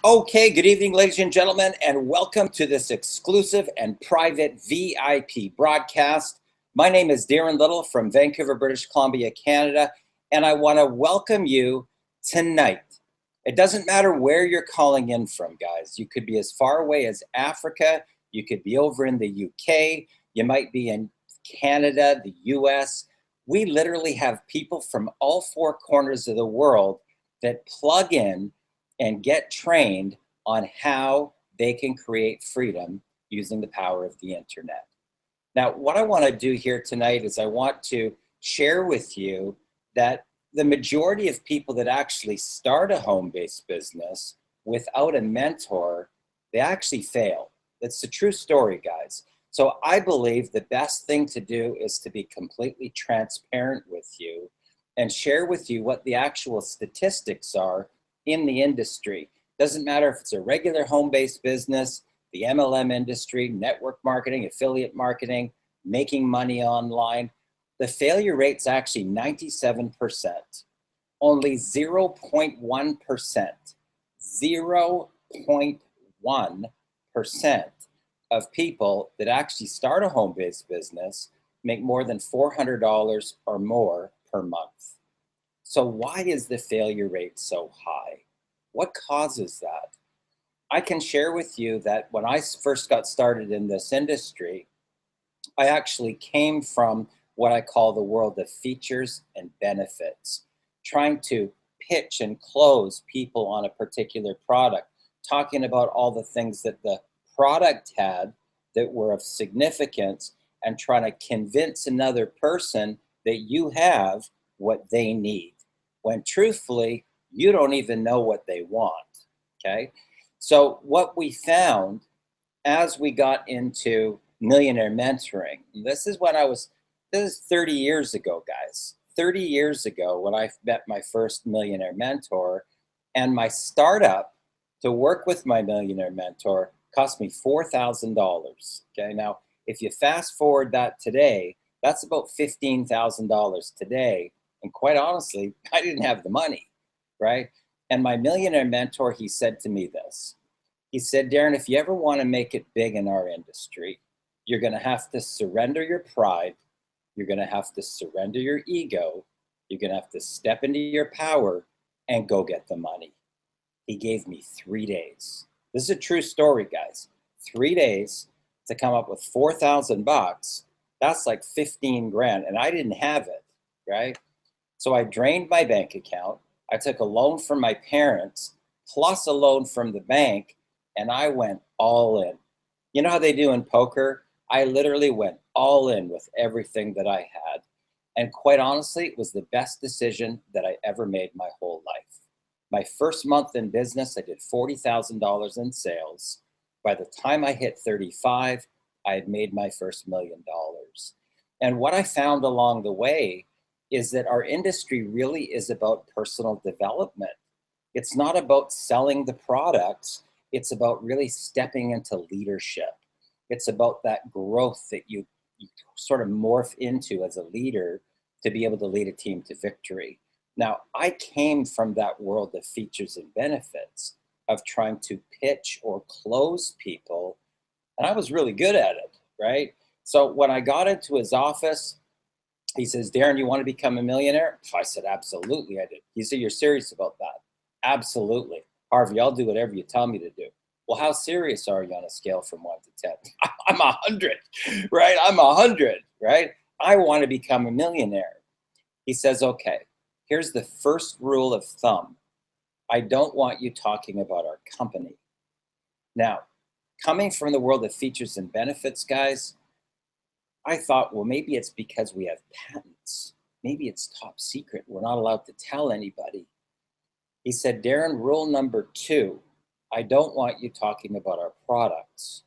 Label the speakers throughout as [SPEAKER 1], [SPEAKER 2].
[SPEAKER 1] Okay, good evening, ladies and gentlemen, and welcome to this exclusive and private VIP broadcast. My name is Darren Little from Vancouver, British Columbia, Canada, and I want to welcome you tonight. It doesn't matter where you're calling in from, guys. You could be as far away as Africa, you could be over in the UK, you might be in Canada, the US. We literally have people from all four corners of the world that plug in and get trained on how they can create freedom using the power of the internet. Now, what I want to do here tonight is I want to share with you that the majority of people that actually start a home-based business without a mentor, they actually fail. It's the true story, guys. So I believe the best thing to do is to be completely transparent with you and share with you what the actual statistics are in the industry. Doesn't matter if it's a regular home-based business, the MLM industry, network marketing, affiliate marketing, making money online. The failure rate's actually 97%. Only 0.1%, 0.1% of people that actually start a home-based business make more than $400 or more per month. So why is the failure rate so high? What causes that? I can share with you that when I first got started in this industry, I actually came from what I call the world of features and benefits, trying to pitch and close people on a particular product, talking about all the things that the product had that were of significance and trying to convince another person that you have what they need, when truthfully, you don't even know what they want, okay? So what we found as we got into millionaire mentoring, this is 30 years ago, guys. 30 years ago when I met my first millionaire mentor, and my startup to work with my millionaire mentor cost me $4,000, okay? Now, if you fast forward that today, that's about $15,000 today. And quite honestly, I didn't have the money, right? And my millionaire mentor, he said to me this. He said, Darren, if you ever want to make it big in our industry, you're going to have to surrender your pride. You're going to have to surrender your ego. You're going to have to step into your power and go get the money. He gave me 3 days. This is a true story, guys. 3 days to come up with 4,000 bucks. That's like 15 grand. And I didn't have it, right? So I drained my bank account. I took a loan from my parents, plus a loan from the bank, and I went all in. You know how they do in poker? I literally went all in with everything that I had. And quite honestly, it was the best decision that I ever made my whole life. My first month in business, I did $40,000 in sales. By the time I hit 35, I had made my first $1 million. And what I found along the way is that our industry really is about personal development. It's not about selling the products. It's about really stepping into leadership. It's about that growth that you sort of morph into as a leader to be able to lead a team to victory. Now, I came from that world of features and benefits, of trying to pitch or close people, and I was really good at it, right? So when I got into his office, he says, Darren, you want to become a millionaire? I said, absolutely, I did. He said, you're serious about that? Absolutely. Harvey, I'll do whatever you tell me to do. Well, how serious are you on a scale from 1 to 10? I'm 100, right? I'm 100, right? I want to become a millionaire. He says, okay, here's the first rule of thumb. I don't want you talking about our company. Now, coming from the world of features and benefits, guys, I thought, well, maybe it's because we have patents. Maybe it's top secret. We're not allowed to tell anybody. He said, Darren, rule number 2, I don't want you talking about our products.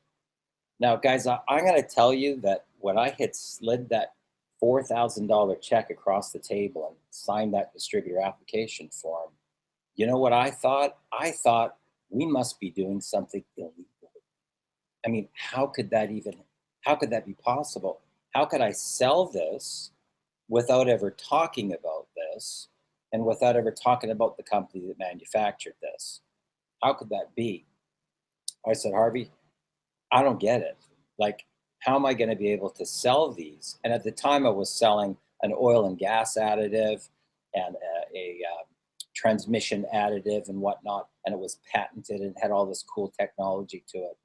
[SPEAKER 1] Now, guys, I'm going to tell you that when I had slid that $4,000 check across the table and signed that distributor application form, you know what I thought? I thought we must be doing something illegal. I mean, how could that be possible? How could I sell this without ever talking about this and without ever talking about the company that manufactured this? How could that be? I said, Harvey, I don't get it. Like, how am I going to be able to sell these? And at the time, I was selling an oil and gas additive and a transmission additive and whatnot. And it was patented and had all this cool technology to it.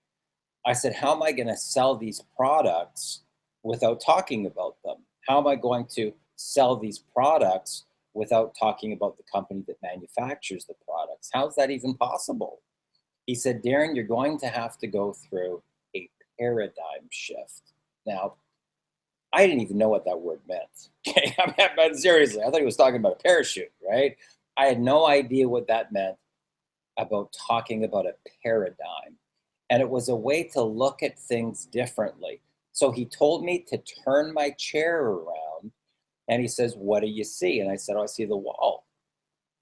[SPEAKER 1] I said, how am I going to sell these products without talking about them? How am I going to sell these products without talking about the company that manufactures the products? How is that even possible? He said, Darren, you're going to have to go through a paradigm shift. Now, I didn't even know what that word meant. Okay, but seriously, I thought he was talking about a parachute, right? I had no idea what that meant about talking about a paradigm. And it was a way to look at things differently. So he told me to turn my chair around and he says, what do you see? And I said, oh, I see the wall.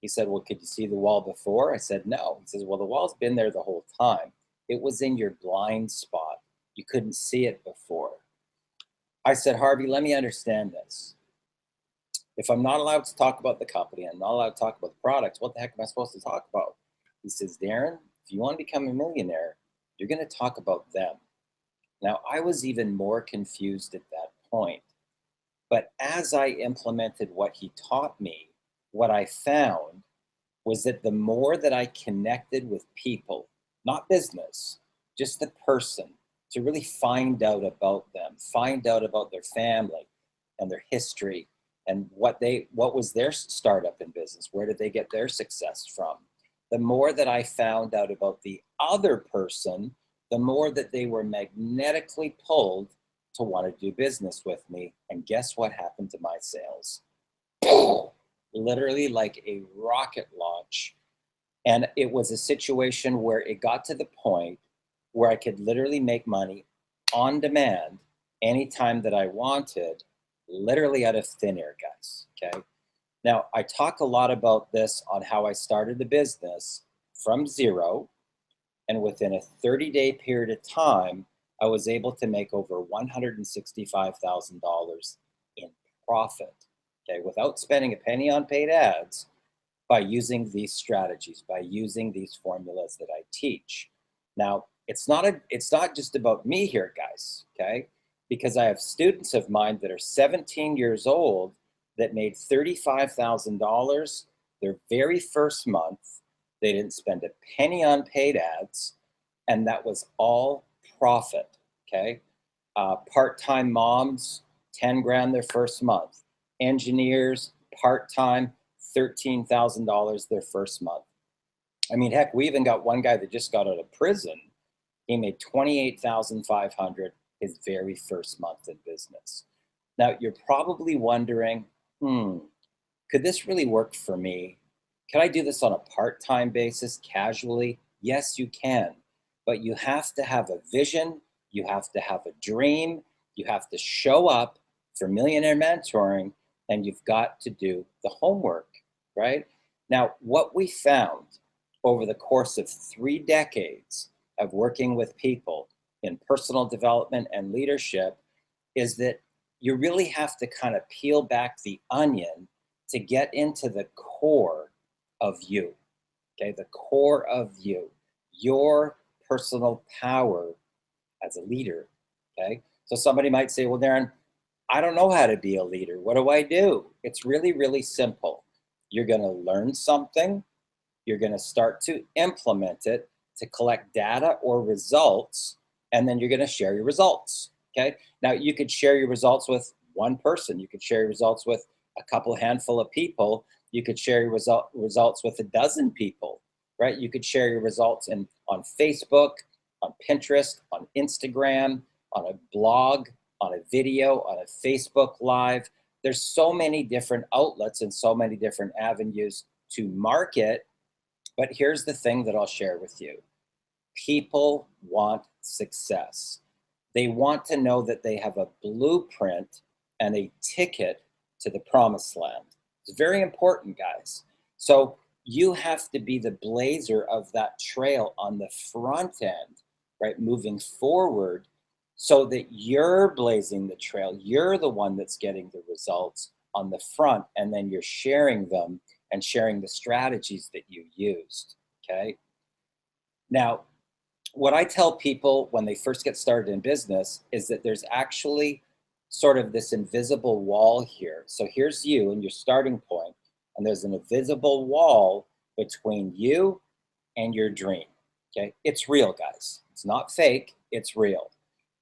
[SPEAKER 1] He said, well, could you see the wall before? I said, no. He says, well, the wall's been there the whole time. It was in your blind spot. You couldn't see it before. I said, Harvey, let me understand this. If I'm not allowed to talk about the company, I'm not allowed to talk about the products, what the heck am I supposed to talk about? He says, Darren, if you want to become a millionaire, you're going to talk about them. Now, I was even more confused at that point. But as I implemented what he taught me, what I found was that the more that I connected with people, not business, just the person, to really find out about them, find out about their family and their history and what was their startup in business, where did they get their success from? The more that I found out about the other person, the more that they were magnetically pulled to want to do business with me. And guess what happened to my sales? Literally like a rocket launch. And it was a situation where it got to the point where I could literally make money on demand anytime that I wanted, literally out of thin air, guys. Okay. Now, I talk a lot about this on how I started the business from zero. And within a 30-day period of time, I was able to make over $165,000 in profit, okay, without spending a penny on paid ads, by using these strategies, by using these formulas that I teach. Now, it's not just about me here, guys, okay? Because I have students of mine that are 17 years old that made $35,000 their very first month. They didn't spend a penny on paid ads, and that was all profit, okay? Part-time moms, 10 grand their first month. Engineers, part-time, $13,000 their first month. I mean, heck, we even got one guy that just got out of prison. He made $28,500 his very first month in business. Now, you're probably wondering, could this really work for me? Can I do this on a part-time basis, casually? Yes, you can. But you have to have a vision. You have to have a dream. You have to show up for Millionaire Mentoring, and you've got to do the homework, right? Now, what we found over the course of 3 decades of working with people in personal development and leadership is that you really have to kind of peel back the onion to get into the core of you, okay? The core of you, your personal power as a leader, okay? So somebody might say, well, Darren, I don't know how to be a leader. What do I do? It's really, really simple. You're going to learn something. You're going to start to implement it to collect data or results, and then you're going to share your results, okay? Now, you could share your results with one person. You could share your results with a couple handful of people. You could share your results with a dozen people, right? You could share your results on Facebook, on Pinterest, on Instagram, on a blog, on a video, on a Facebook Live. There's so many different outlets and so many different avenues to market. But here's the thing that I'll share with you. People want success. They want to know that they have a blueprint and a ticket to the promised land. It's very important, guys. So you have to be the blazer of that trail on the front end, right? Moving forward so that you're blazing the trail. You're the one that's getting the results on the front, and then you're sharing them and sharing the strategies that you used, okay? Now, what I tell people when they first get started in business is that there's actually sort of this invisible wall here. So here's you and your starting point, and there's an invisible wall between you and your dream. Okay, it's real, guys. It's not fake, it's real.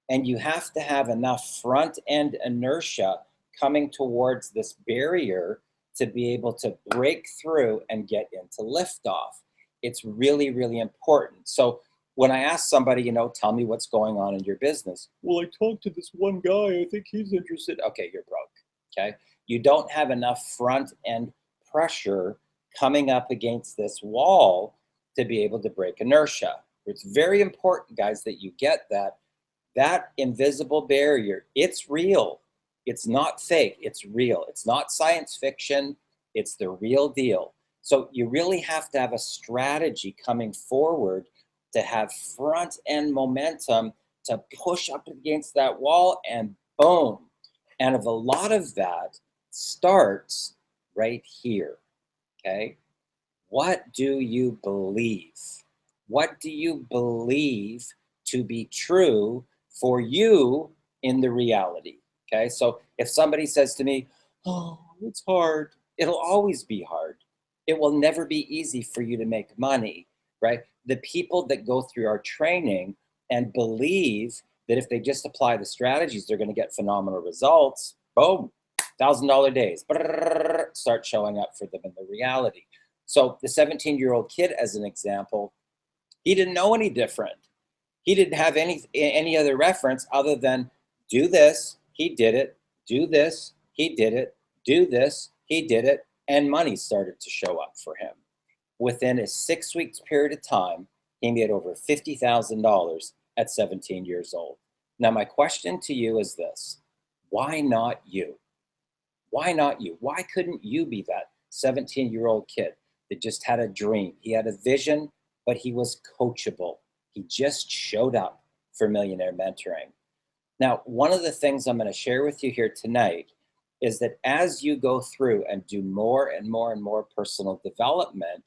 [SPEAKER 1] And you have to have enough front end inertia coming towards this barrier to be able to break through and get into liftoff. It's really, really important. So when I ask somebody, tell me what's going on in your business. Well, I talked to this one guy. I think he's interested. Okay, you're broke. Okay. You don't have enough front end pressure coming up against this wall to be able to break inertia. It's very important, guys, that you get that invisible barrier. It's real. It's not fake. It's real. It's not science fiction. It's the real deal. So you really have to have a strategy coming forward to have front end momentum to push up against that wall, and boom. And a lot of that starts right here. Okay. What do you believe? What do you believe to be true for you in the reality? Okay. So if somebody says to me, oh, it's hard, it'll always be hard. It will never be easy for you to make money, right? The people that go through our training and believe that if they just apply the strategies, they're going to get phenomenal results, boom, $1,000 days, start showing up for them in the reality. So the 17-year-old kid, as an example, he didn't know any different. He didn't have any other reference other than do this, he did it, do this, he did it, do this, he did it, and money started to show up for him. Within a 6 weeks period of time, he made over $50,000 at 17 years old. Now, my question to you is this: why not you? Why not you? Why couldn't you be that 17-year-old kid that just had a dream? He had a vision, but he was coachable. He just showed up for Millionaire Mentoring. Now, one of the things I'm going to share with you here tonight is that as you go through and do more and more and more personal development,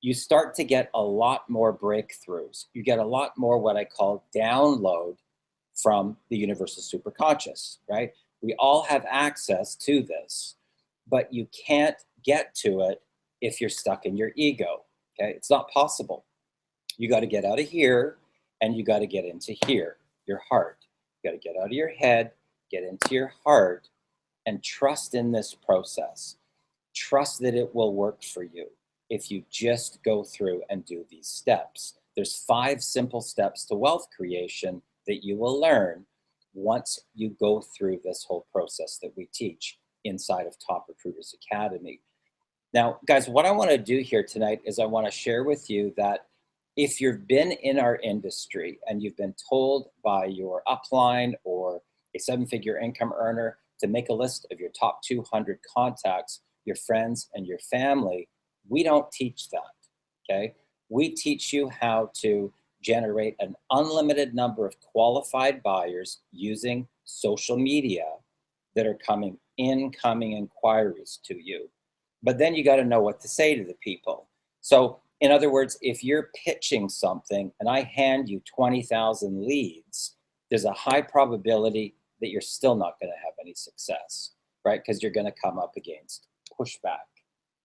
[SPEAKER 1] you start to get a lot more breakthroughs. You get a lot more what I call download from the universal superconscious, right? We all have access to this, but you can't get to it if you're stuck in your ego, okay? It's not possible. You got to get out of here and you got to get into here, your heart. You got to get out of your head, get into your heart, and trust in this process. Trust that it will work for you if you just go through and do these steps. There's 5 simple steps to wealth creation that you will learn once you go through this whole process that we teach inside of Top Recruiters Academy. Now, guys, what I want to do here tonight is I want to share with you that if you've been in our industry and you've been told by your upline or a 7-figure income earner to make a list of your top 200 contacts, your friends and your family, we don't teach that, okay? We teach you how to generate an unlimited number of qualified buyers using social media that are incoming inquiries to you. But then you got to know what to say to the people. So in other words, if you're pitching something and I hand you 20,000 leads, there's a high probability that you're still not going to have any success, right? Because you're going to come up against pushback.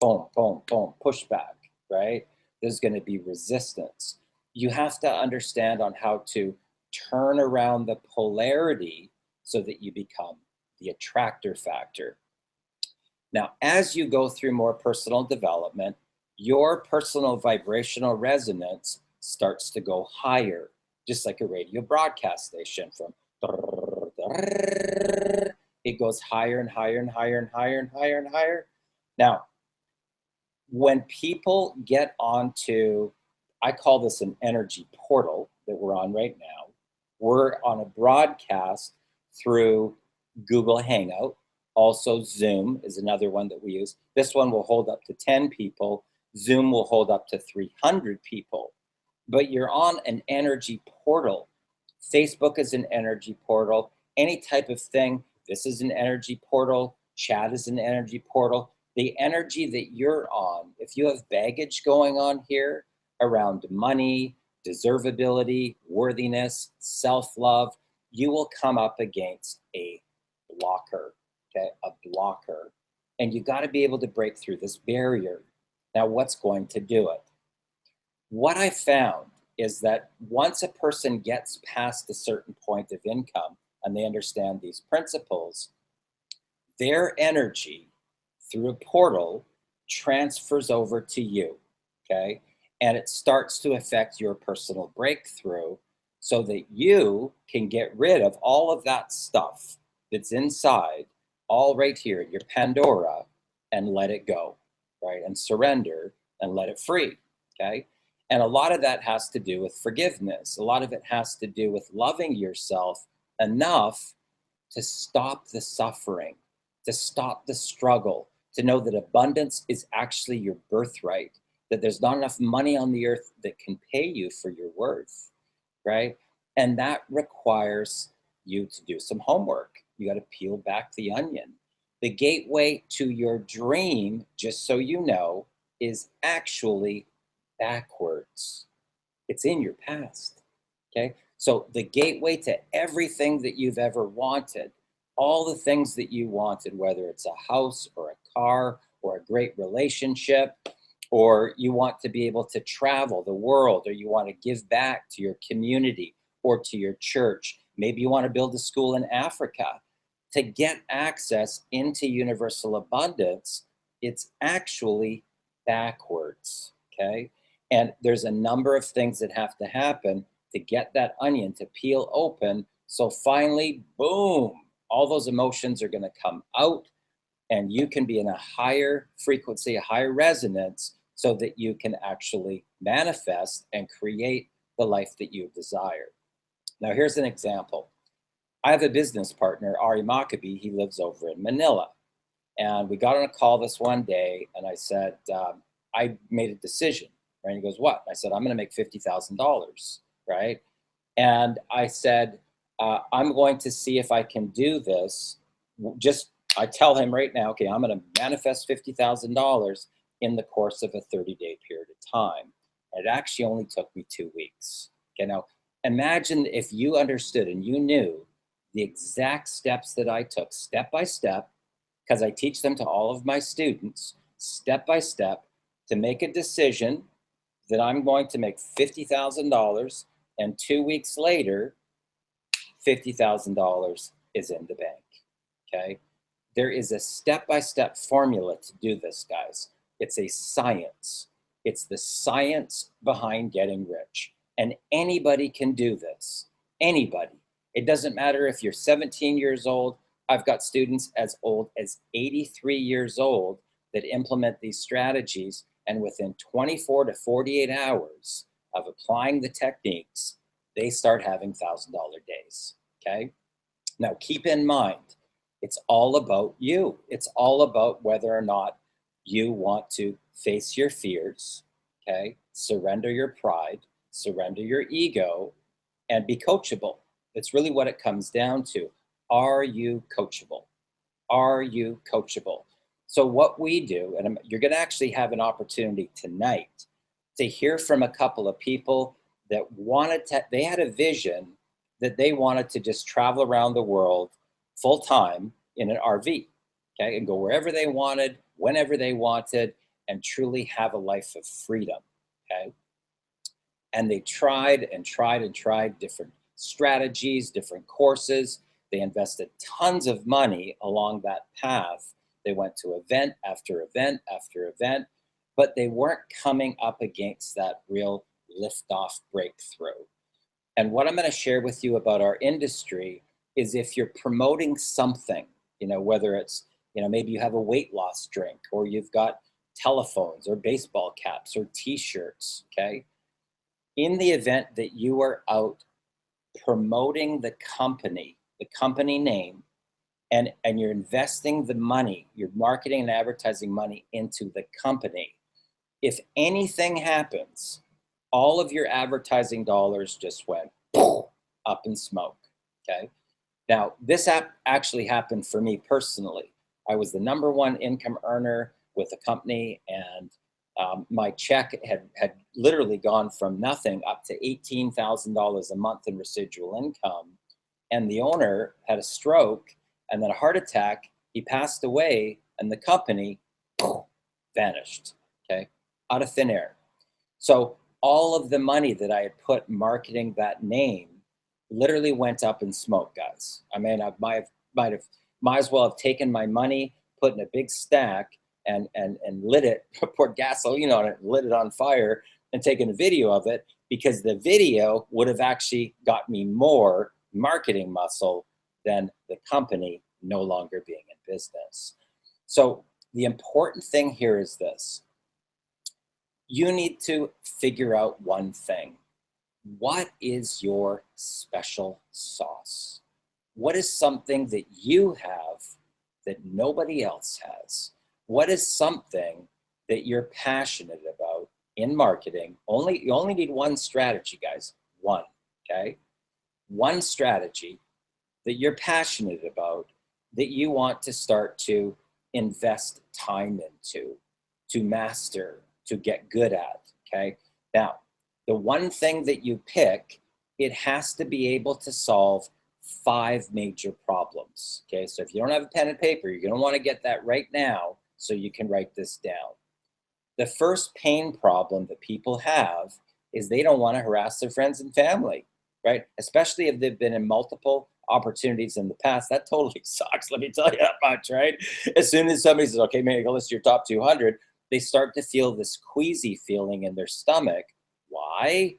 [SPEAKER 1] Boom, boom, boom, pushback, right? There's going to be resistance. You have to understand on how to turn around the polarity so that you become the attractor factor. Now, as you go through more personal development, your personal vibrational resonance starts to go higher, just like a radio broadcast station. From it goes higher and higher and higher and higher and higher and higher. Now, when people get onto, I call this an energy portal that we're on right now. We're on a broadcast through Google Hangout. Also, Zoom is another one that we use. This one will hold up to 10 people. Zoom will hold up to 300 people. But you're on an energy portal. Facebook is an energy portal. Any type of thing, this is an energy portal. Chat is an energy portal. The energy that you're on, if you have baggage going on here around money, deservability, worthiness, self-love, you will come up against a blocker, okay? A blocker. And you got to be able to break through this barrier. Now, what's going to do it? What I found is that once a person gets past a certain point of income and they understand these principles, their energy through a portal transfers over to you, okay? And it starts to affect your personal breakthrough so that you can get rid of all of that stuff that's inside, all right here in your Pandora, and let it go, right? And surrender and let it free, okay? And a lot of that has to do with forgiveness. A lot of it has to do with loving yourself enough to stop the suffering, to stop the struggle, to know that abundance is actually your birthright, that there's not enough money on the earth that can pay you for your worth, right? And that requires you to do some homework. You got to peel back the onion. The gateway to your dream, just so you know, is actually backwards. It's in your past, okay? So the gateway to everything that you've ever wanted, all the things that you wanted, whether it's a house or a car or a great relationship, or you want to be able to travel the world, or you want to give back to your community or to your church. Maybe you want to build a school in Africa. To get access into universal abundance, it's actually backwards, okay? And there's a number of things that have to happen to get that onion to peel open. So finally, boom, all those emotions are going to come out and you can be in a higher frequency, a higher resonance, so that you can actually manifest and create the life that you desire. Now, here's an example. I have a business partner, Ari Maccabee. He lives over in Manila. And we got on a call this one day, and I said, I made a decision, right? He goes, what? I said, I'm going to make $50,000, right? And I said, I'm going to see if I can do this. I tell him right now, okay, I'm going to manifest $50,000 in the course of a 30-day period of time. And it actually only took me 2 weeks. Okay, now imagine if you understood and you knew the exact steps that I took, step by step, because I teach them to all of my students, step by step, to make a decision that I'm going to make $50,000, and 2 weeks later, $50,000 is in the bank, okay? There is a step-by-step formula to do this, guys. It's a science. It's the science behind getting rich. And anybody can do this. Anybody. It doesn't matter if you're 17 years old. I've got students as old as 83 years old that implement these strategies, and within 24 to 48 hours of applying the techniques, they start having $1,000 days, okay? Now, keep in mind, it's all about you. It's all about whether or not you want to face your fears, okay? Surrender your pride, surrender your ego, and be coachable. It's really what it comes down to. Are you coachable? Are you coachable? So what we do, and you're going to actually have an opportunity tonight to hear from a couple of people that they had a vision that they wanted to just travel around the world full time in an RV, okay, and go wherever they wanted, whenever they wanted, and truly have a life of freedom, okay? And they tried and tried and tried different strategies, different courses. They invested tons of money along that path. They went to event after event after event, but they weren't coming up against that real liftoff breakthrough. And what I'm going to share with you about our industry is if you're promoting something, whether it's, maybe you have a weight loss drink, or you've got telephones or baseball caps or t-shirts, okay? In the event that you are out promoting the company name, and you're investing the money, you're marketing and advertising money into the company, if anything happens, all of your advertising dollars just went up in smoke, okay? Now, this actually happened for me personally. I was the #1 income earner with the company, and My check had literally gone from nothing up to $18,000 a month in residual income. And the owner had a stroke and then a heart attack. He passed away, and the company vanished, okay, out of thin air. So all of the money that I had put marketing that name literally went up in smoke, guys. I mean, I might as well have taken my money, put in a big stack, and lit it, poured gasoline on it, lit it on fire, and taken a video of it, because the video would have actually got me more marketing muscle than the company no longer being in business. So the important thing here is this. You need to figure out one thing. What is your special sauce? What is something that you have that nobody else has? What is something that you're passionate about in marketing? You only need one strategy, guys. One, okay? One strategy that you're passionate about, that you want to start to invest time into, to master, to get good at, okay? Now, the one thing that you pick, it has to be able to solve 5 major problems, okay? So if you don't have a pen and paper, you're gonna wanna get that right now so you can write this down. The first pain problem that people have is they don't wanna harass their friends and family, right? Especially if they've been in multiple opportunities in the past. That totally sucks, let me tell you that much, right? As soon as somebody says, okay, maybe go list your top 200, they start to feel this queasy feeling in their stomach. Why?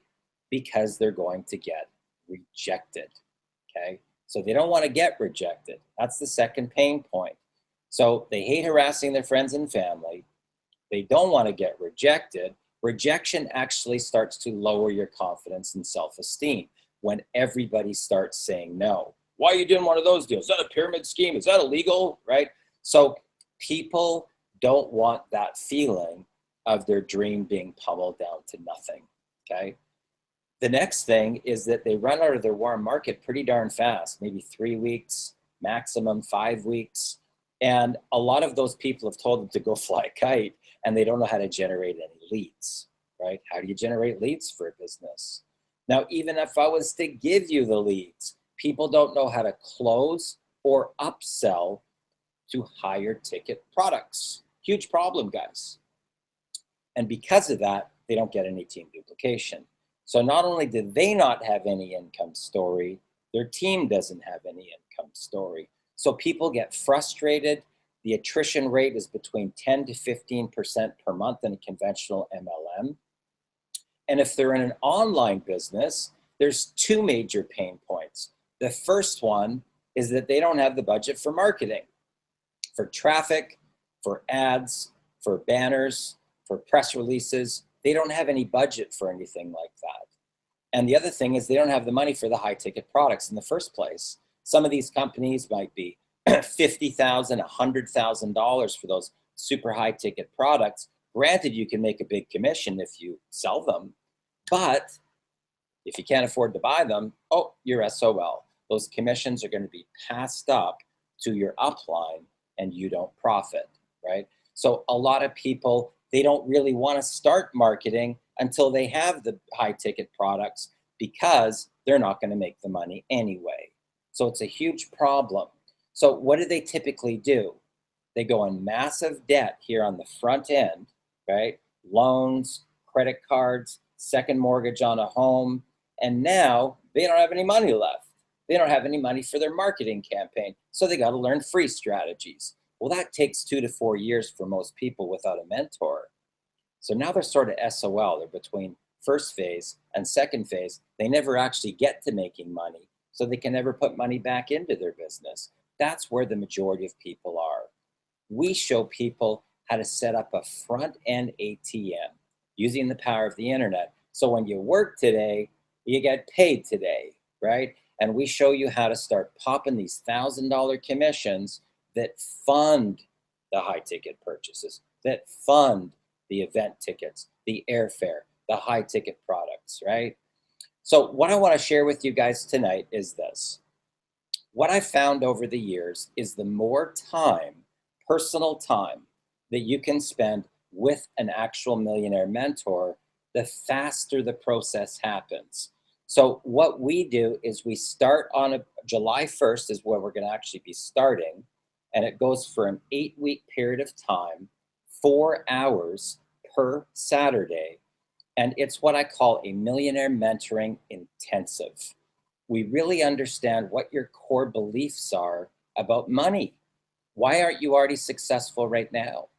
[SPEAKER 1] Because they're going to get rejected, okay? So they don't want to get rejected. That's the second pain point. So they hate harassing their friends and family. They don't want to get rejected. Rejection actually starts to lower your confidence and self-esteem when everybody starts saying no. Why are you doing one of those deals? Is that a pyramid scheme? Is that illegal, right? So people don't want that feeling of their dream being pummeled down to nothing, okay? The next thing is that they run out of their warm market pretty darn fast, maybe 3 weeks, maximum 5 weeks. And a lot of those people have told them to go fly a kite, and they don't know how to generate any leads, right? How do you generate leads for a business? Now, even if I was to give you the leads, people don't know how to close or upsell to higher ticket products. Huge problem, guys. And because of that, they don't get any team duplication. So not only do they not have any income story, their team doesn't have any income story. So people get frustrated. The attrition rate is between 10 to 15% per month in a conventional MLM. And if they're in an online business, there's 2 major pain points. The first one is that they don't have the budget for marketing, for traffic, for ads, for banners, for press releases. They don't have any budget for anything like that. And the other thing is they don't have the money for the high ticket products in the first place. Some of these companies might be $50,000, $100,000 for those super high ticket products. Granted, you can make a big commission if you sell them, but if you can't afford to buy them, oh, you're SOL. Those commissions are going to be passed up to your upline and you don't profit, right? So a lot of people, they don't really want to start marketing until they have the high ticket products because they're not going to make the money anyway. So it's a huge problem. So what do they typically do? They go in massive debt here on the front end, right? Loans, credit cards, second mortgage on a home, and now they don't have any money left. They don't have any money for their marketing campaign, so they got to learn free strategies. Well, that takes 2 to 4 years for most people without a mentor. So now they're sort of SOL. They're between first phase and second phase. They never actually get to making money, so they can never put money back into their business. That's where the majority of people are. We show people how to set up a front-end ATM using the power of the internet. So when you work today, you get paid today, right? And we show you how to start popping these $1,000 commissions that fund the high ticket purchases, that fund the event tickets, the airfare, the high ticket products, right? So what I want to share with you guys tonight is this. What I found over the years is the more time, personal time, that you can spend with an actual millionaire mentor, the faster the process happens. So what we do is we start on July 1st is where we're going to actually be starting. And it goes for an 8-week period of time, 4 hours per Saturday. And it's what I call a millionaire mentoring intensive. We really understand what your core beliefs are about money. Why aren't you already successful right now?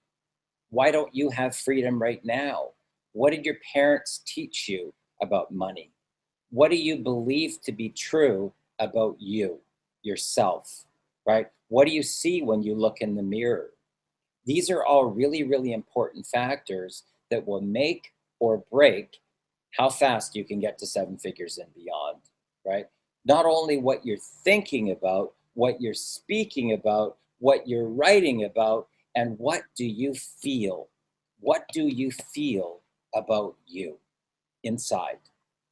[SPEAKER 1] Why don't you have freedom right now? What did your parents teach you about money? What do you believe to be true about you, yourself, right? What do you see when you look in the mirror? These are all really, really important factors that will make or break how fast you can get to 7 figures and beyond, right? Not only what you're thinking about, what you're speaking about, what you're writing about, and what do you feel? What do you feel about you inside?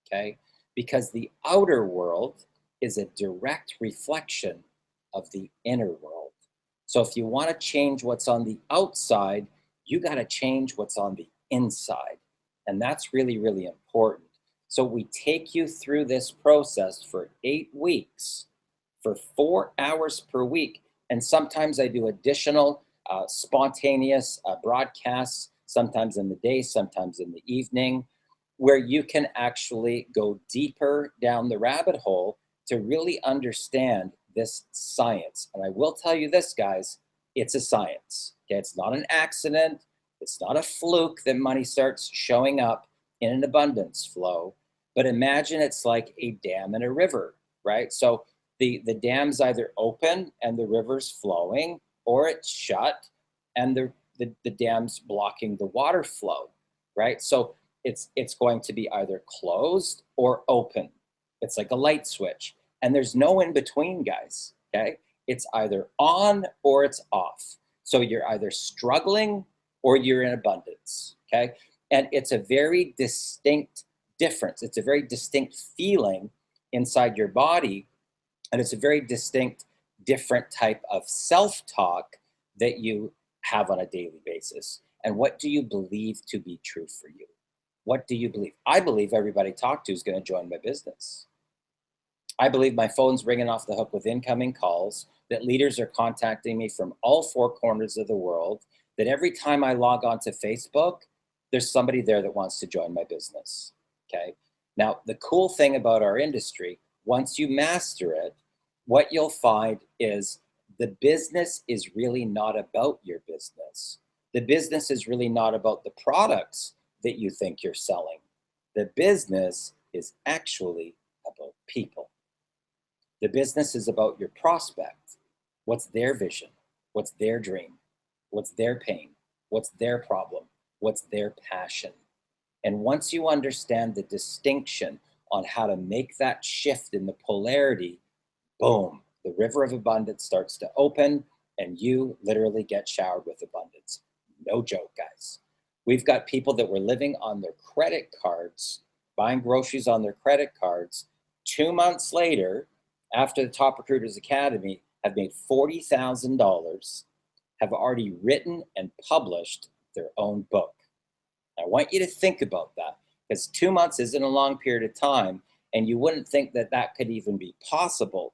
[SPEAKER 1] Okay? Because the outer world is a direct reflection of the inner world. So if you want to change what's on the outside, you got to change what's on the inside. And that's really, really important. So we take you through this process for 8 weeks, for 4 hours per week. And sometimes I do additional spontaneous broadcasts, sometimes in the day, sometimes in the evening, where you can actually go deeper down the rabbit hole to really understand this science. And I will tell you this, guys, it's a science. Okay, it's not an accident. It's not a fluke that money starts showing up in an abundance flow. But imagine it's like a dam and a river, right? So the dam's either open and the river's flowing, or it's shut and the dam's blocking the water flow, right? So it's going to be either closed or open. It's like a light switch. And there's no in between, guys, okay? It's either on or it's off. So you're either struggling or you're in abundance, okay? And it's a very distinct difference. It's a very distinct feeling inside your body. And it's a very distinct, different type of self-talk that you have on a daily basis. And what do you believe to be true for you? What do you believe? I believe everybody I talk to is going to join my business. I believe my phone's ringing off the hook with incoming calls, that leaders are contacting me from all 4 corners of the world, that every time I log on to Facebook, there's somebody there that wants to join my business, okay? Now, the cool thing about our industry, once you master it, what you'll find is the business is really not about your business. The business is really not about the products that you think you're selling. The business is actually about people. The business is about your prospect. What's their vision? What's their dream? What's their pain? What's their problem? What's their passion? And once you understand the distinction on how to make that shift in the polarity, boom, the river of abundance starts to open and you literally get showered with abundance. No joke, guys. We've got people that were living on their credit cards, buying groceries on their credit cards. 2 months later, after the Top Recruiters Academy, have made $40,000, have already written and published their own book. I want you to think about that, because 2 months isn't a long period of time, and you wouldn't think that that could even be possible,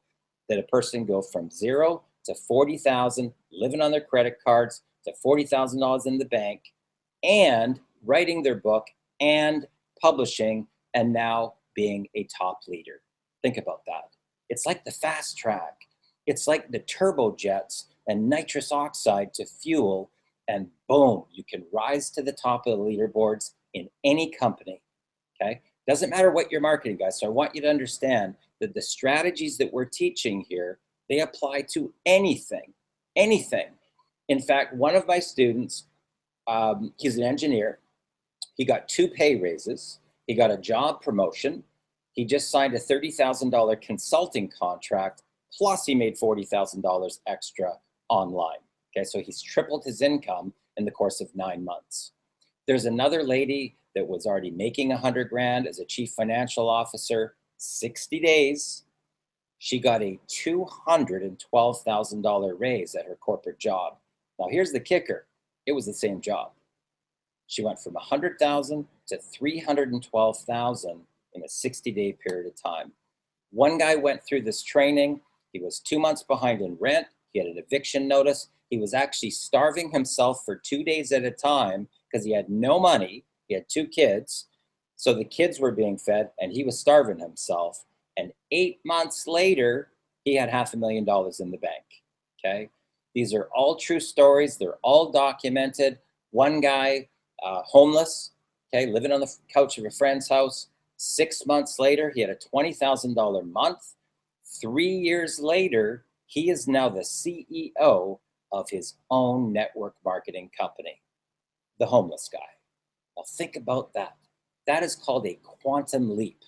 [SPEAKER 1] that a person go from 0 to 40,000, living on their credit cards, to $40,000 in the bank, and writing their book and publishing, and now being a top leader. Think about that. It's like the fast track. It's like the turbojets and nitrous oxide to fuel, and boom, you can rise to the top of the leaderboards in any company, okay? Doesn't matter what you're marketing, guys. So I want you to understand that the strategies that we're teaching here, they apply to anything, anything. In fact, one of my students, he's an engineer. He got 2 pay raises. He got a job promotion. He just signed a $30,000 consulting contract, plus he made $40,000 extra online. Okay, so he's tripled his income in the course of 9 months. There's another lady that was already making 100 grand as a chief financial officer, 60 days. She got a $212,000 raise at her corporate job. Now here's the kicker. It was the same job. She went from 100,000 to 312,000 in a 60-day period of time. One guy went through this training. He was 2 months behind in rent. He had an eviction notice. He was actually starving himself for 2 days at a time because he had no money. He had 2 kids. So the kids were being fed and he was starving himself. And 8 months later, he had $500,000 in the bank, okay? These are all true stories. They're all documented. One guy, homeless, okay, living on the couch of a friend's house. 6 months later, he had a $20,000 month. 3 years later, he is now the CEO of his own network marketing company, the homeless guy. Now think about that. That is called a quantum leap.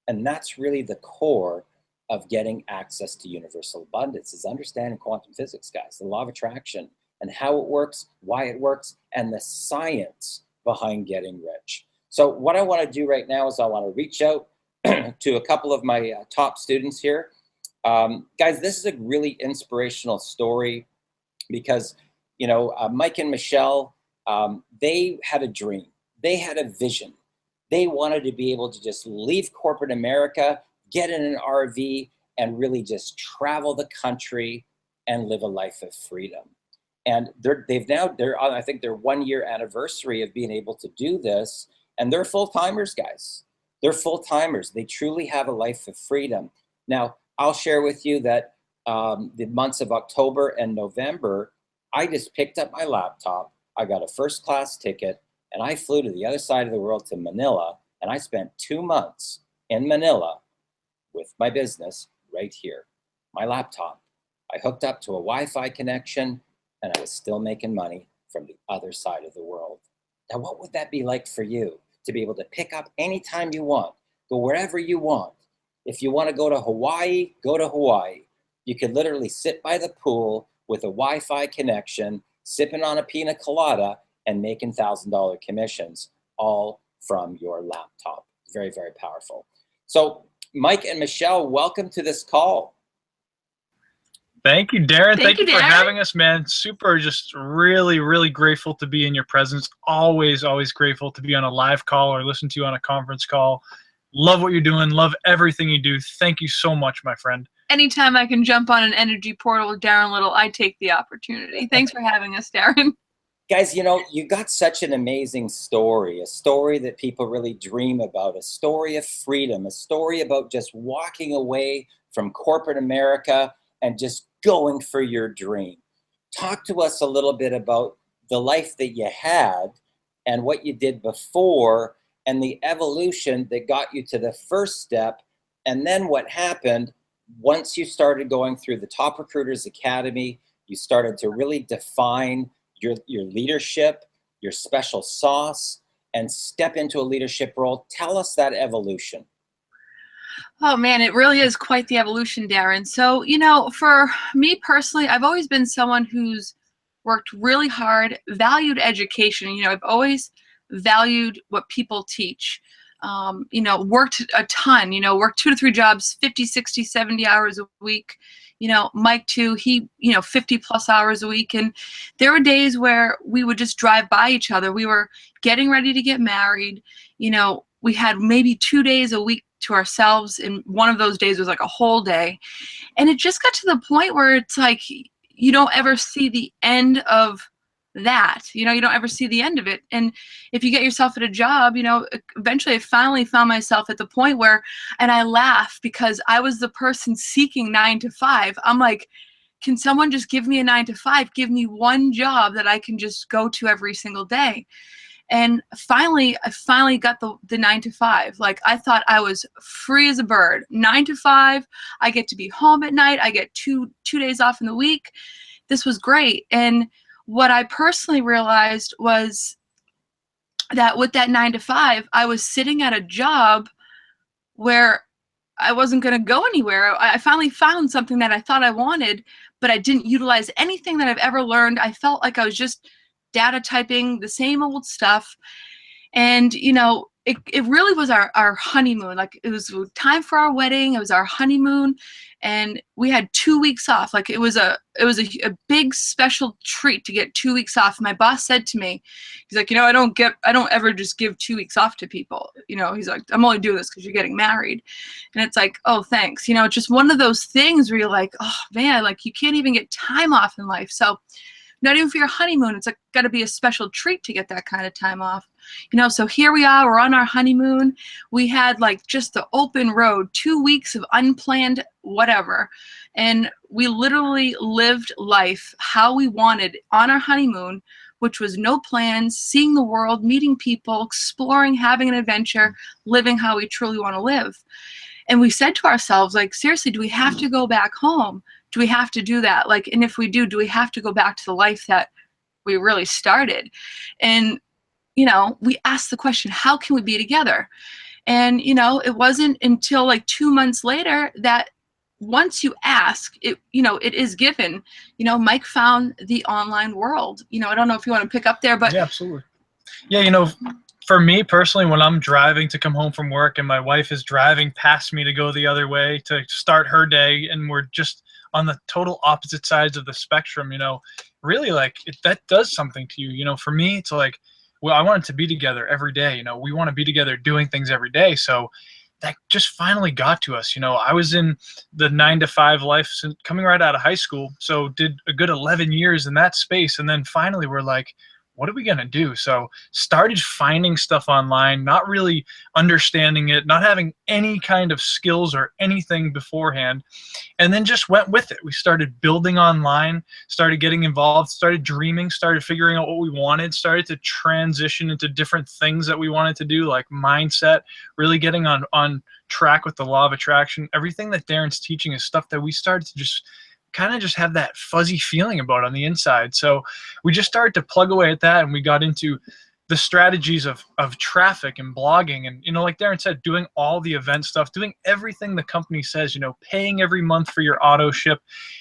[SPEAKER 1] And that's really the core of getting access to universal abundance, is understanding quantum physics, guys, the law of attraction and how it works, why it works, and the science behind getting rich. So what I want to do right now is I want to reach out to a couple of my top students here. Guys, this is a really inspirational story because, you know, Mike and Michelle, they had a dream. They had a vision. They wanted to be able to just leave corporate America, get in an RV, and really just travel the country and live a life of freedom. And they're on, I think, their 1 year anniversary of being able to do this. And they're full-timers, guys. They're full-timers. They truly have a life of freedom. Now, I'll share with you that the months of October and November, I just picked up my laptop. I got a first-class ticket, and I flew to the other side of the world to Manila, and I spent 2 months in Manila with my business right here, my laptop. I hooked up to a Wi-Fi connection, and I was still making money from the other side of the world. Now, what would that be like for you to be able to pick up anytime you want, go wherever you want? If you want to go to Hawaii, go to Hawaii. You could literally sit by the pool with a Wi-Fi connection, sipping on a pina colada, and making $1,000 commissions, all from your laptop. Very, very powerful. So Mike and Michelle, welcome to this call.
[SPEAKER 2] Thank you, Darren. Thank you for having us, man. Super, just really, really grateful to be in your presence. Always, always grateful to be on a live call or listen to you on a conference call. Love what you're doing. Love everything you do. Thank you so much, my friend.
[SPEAKER 3] Anytime I can jump on an energy portal with Darren Little, I take the opportunity. Thanks for having us, Darren.
[SPEAKER 1] Guys, you know, you got such an amazing story, a story that people really dream about, a story of freedom, a story about just walking away from corporate America and just going for your dream. Talk to us a little bit about the life that you had and what you did before and the evolution that got you to the first step, and then what happened once you started going through the Top Recruiters Academy. You started to really define your leadership, your special sauce, and step into a leadership role. Tell us that evolution.
[SPEAKER 3] Oh man, it really is quite the evolution, Darren. So, you know, for me personally, I've always been someone who's worked really hard, valued education. You know, I've always valued what people teach. You know, worked a ton, you know, worked 2 to 3 jobs, 50, 60, 70 hours a week. You know, Mike too, he, you know, 50 plus hours a week. And there were days where we would just drive by each other. We were getting ready to get married. You know, we had maybe 2 days a week to ourselves. And one of those days was like a whole day. And it just got to the point where it's like, you don't ever see the end of that, you know, you don't ever see the end of it. And if you get yourself at a job, you know, eventually I finally found myself at the point where, and I laugh because I was the person seeking 9 to 5. I'm like, can someone just give me a 9 to 5? Give me one job that I can just go to every single day. And finally, I finally got the 9 to 5. Like, I thought I was free as a bird. 9 to 5, I get to be home at night. I get two days off in the week. This was great. And what I personally realized was that with that 9 to 5, I was sitting at a job where I wasn't going to go anywhere. I finally found something that I thought I wanted, but I didn't utilize anything that I've ever learned. I felt like I was just data typing the same old stuff. And, you know, it really was our honeymoon. Like, it was time for our wedding. It was our honeymoon, and we had 2 weeks off. Like, it was a big special treat to get 2 weeks off. My boss said to me, he's like, I don't ever just give 2 weeks off to people. He's like, I'm only doing this because you're getting married. And it's like, oh, thanks. It's just one of those things where you're like, oh man, like, you can't even get time off in life. So not even for your honeymoon, it's like got to be a special treat to get that kind of time off. So here we are, we're on our honeymoon. We had like just the open road, 2 weeks of unplanned whatever. And we literally lived life how we wanted on our honeymoon, which was no plans, seeing the world, meeting people, exploring, having an adventure, living how we truly want to live. And we said to ourselves, like, seriously, do we have to go back home? Do we have to do that? Like, and if we do we have to go back to the life that we really started? And, we asked the question, how can we be together? And, it wasn't until like 2 months later that once you ask, it is given. Mike found the online world. I don't know if you want to pick up there, but
[SPEAKER 2] yeah, absolutely. Yeah, for me personally, when I'm driving to come home from work and my wife is driving past me to go the other way to start her day, and we're just on the total opposite sides of the spectrum, really, like, that does something to you. For me, it's like, well, I want to be together every day. We want to be together doing things every day. So that just finally got to us. I was in the 9-to-5 life since coming right out of high school. So did a good 11 years in that space. And then finally we're like, what are we going to do? So started finding stuff online, not really understanding it, not having any kind of skills or anything beforehand, and then just went with it. We started building online, started getting involved, started dreaming, started figuring out what we wanted, started to transition into different things that we wanted to do, like mindset, really getting on track with the law of attraction. Everything that Darren's teaching is stuff that we started to just kind of just have that fuzzy feeling about on the inside. So we just started to plug away at that, and we got into the strategies of traffic and blogging, and like Darren said, doing all the event stuff, doing everything the company says, paying every month for your auto ship,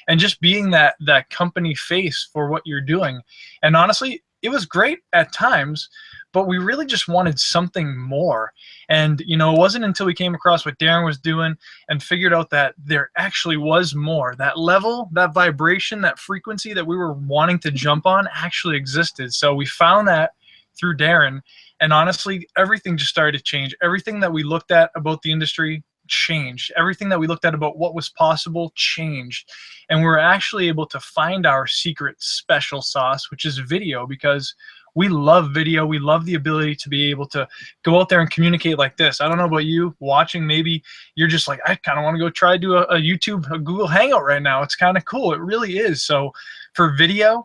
[SPEAKER 2] and just being that company face for what you're doing. And honestly, it was great at times, but we really just wanted something more. And, it wasn't until we came across what Darren was doing and figured out that there actually was more. That level, that vibration, that frequency that we were wanting to jump on actually existed. So we found that through Darren. And honestly, everything just started to change. Everything that we looked at about the industry changed. Everything that we looked at about what was possible changed. And we were actually able to find our secret special sauce, which is video, because we love video. We love the ability to be able to go out there and communicate like this. I don't know about you watching. Maybe you're just like, I kind of want to go try to do a Google Hangout right now. It's kind of cool. It really is. So for video,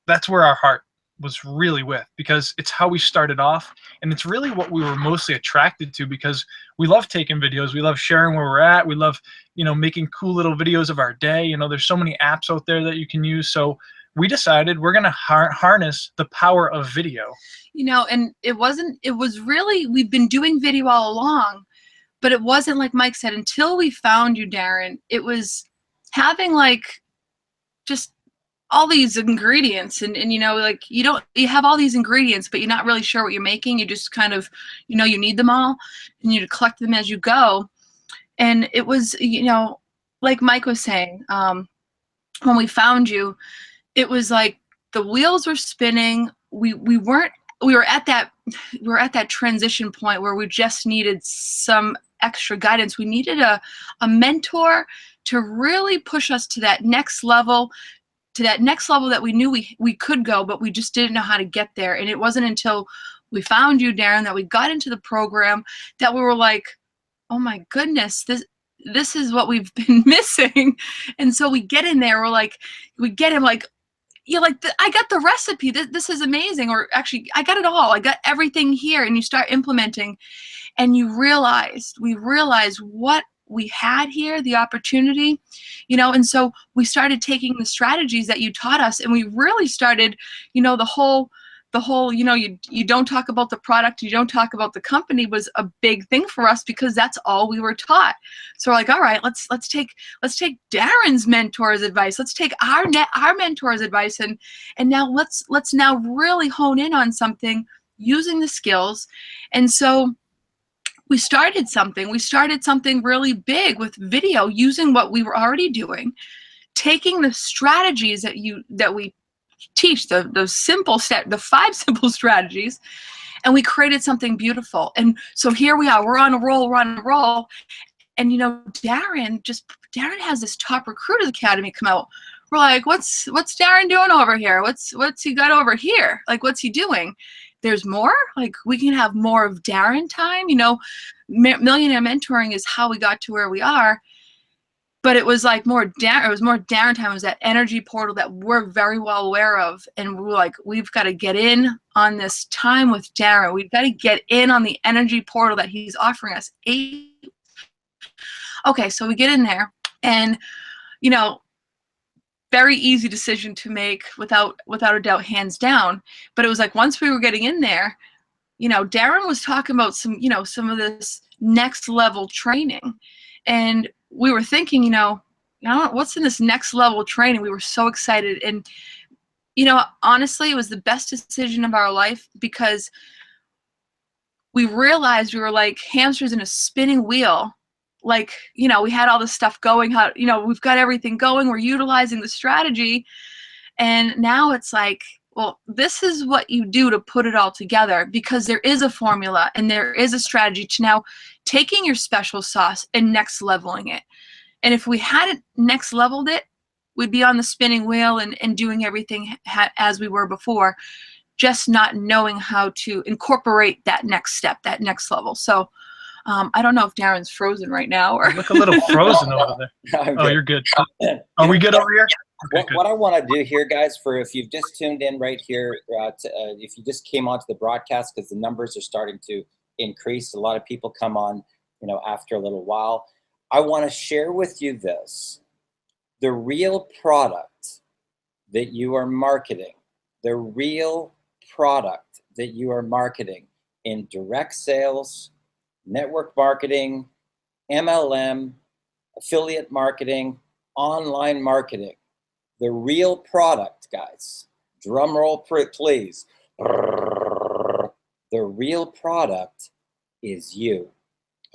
[SPEAKER 2] that's where our heart was really with, because it's how we started off, and it's really what we were mostly attracted to, because we love taking videos. We love sharing where we're at. We love, making cool little videos of our day. There's so many apps out there that you can use. So we decided we're going to harness the power of video.
[SPEAKER 3] And it was really, we've been doing video all along, but it wasn't, like Mike said, until we found you, Darren. It was having like just all these ingredients, and like, you have all these ingredients, but you're not really sure what you're making. You just kind of, you need them all, and you collect them as you go. And it was, like Mike was saying, when we found you, it was like the wheels were spinning. We were at that transition point where we just needed some extra guidance. We needed a mentor to really push us to that next level, that we knew we could go, but we just didn't know how to get there. And it wasn't until we found you, Darren, that we got into the program that we were like, oh my goodness, this is what we've been missing. And so we get in there, we get him like, I got the recipe. This is amazing. Or actually, I got it all. I got everything here. And you start implementing, and we realized what we had here, the opportunity, and so we started taking the strategies that you taught us, and we really started, the whole, you don't talk about the product, you don't talk about the company was a big thing for us, because that's all we were taught. So we're like, all right, let's take Darren's mentor's advice. Let's take our mentor's advice, and now let's now really hone in on something using the skills. And so we started something. We started something really big with video, using what we were already doing, taking the strategies that we teach, the 5 simple strategies, and we created something beautiful. And so here we are, we're on a roll. And Darren has this Top Recruiters Academy come out. We're like, what's Darren doing over here? What's he got over here? Like, what's he doing? There's more? Like, we can have more of Darren time? Millionaire Mentoring is how we got to where we are. But it was like more Darren time. It was that energy portal that we're very well aware of. And we're like, we've got to get in on this time with Darren. We've got to get in on the energy portal that he's offering us. Okay, so we get in there, and very easy decision to make, without a doubt, hands down. But it was like, once we were getting in there, Darren was talking about some of this next level training, and we were thinking, what's in this next level training? We were so excited, and honestly, it was the best decision of our life, because we realized we were like hamsters in a spinning wheel. Like, we had all this stuff going, we've got everything going, we're utilizing the strategy, and now it's like, well, this is what you do to put it all together, because there is a formula and there is a strategy to now taking your special sauce and next leveling it. And if we hadn't next leveled it, we'd be on the spinning wheel and doing everything as we were before, just not knowing how to incorporate that next step, that next level. So I don't know if Darren's frozen right now, or
[SPEAKER 2] you look a little frozen over there. Oh, you're good. Are we good over here? Okay,
[SPEAKER 1] what I want to do here, guys, for if you've just tuned in right here, if you just came onto the broadcast, because the numbers are starting to increase, a lot of people come on, after a little while. I want to share with you this: the real product that you are marketing, the real product that you are marketing in direct sales, network marketing, MLM, affiliate marketing, online marketing. The real product, guys, drum roll please. The real product is you,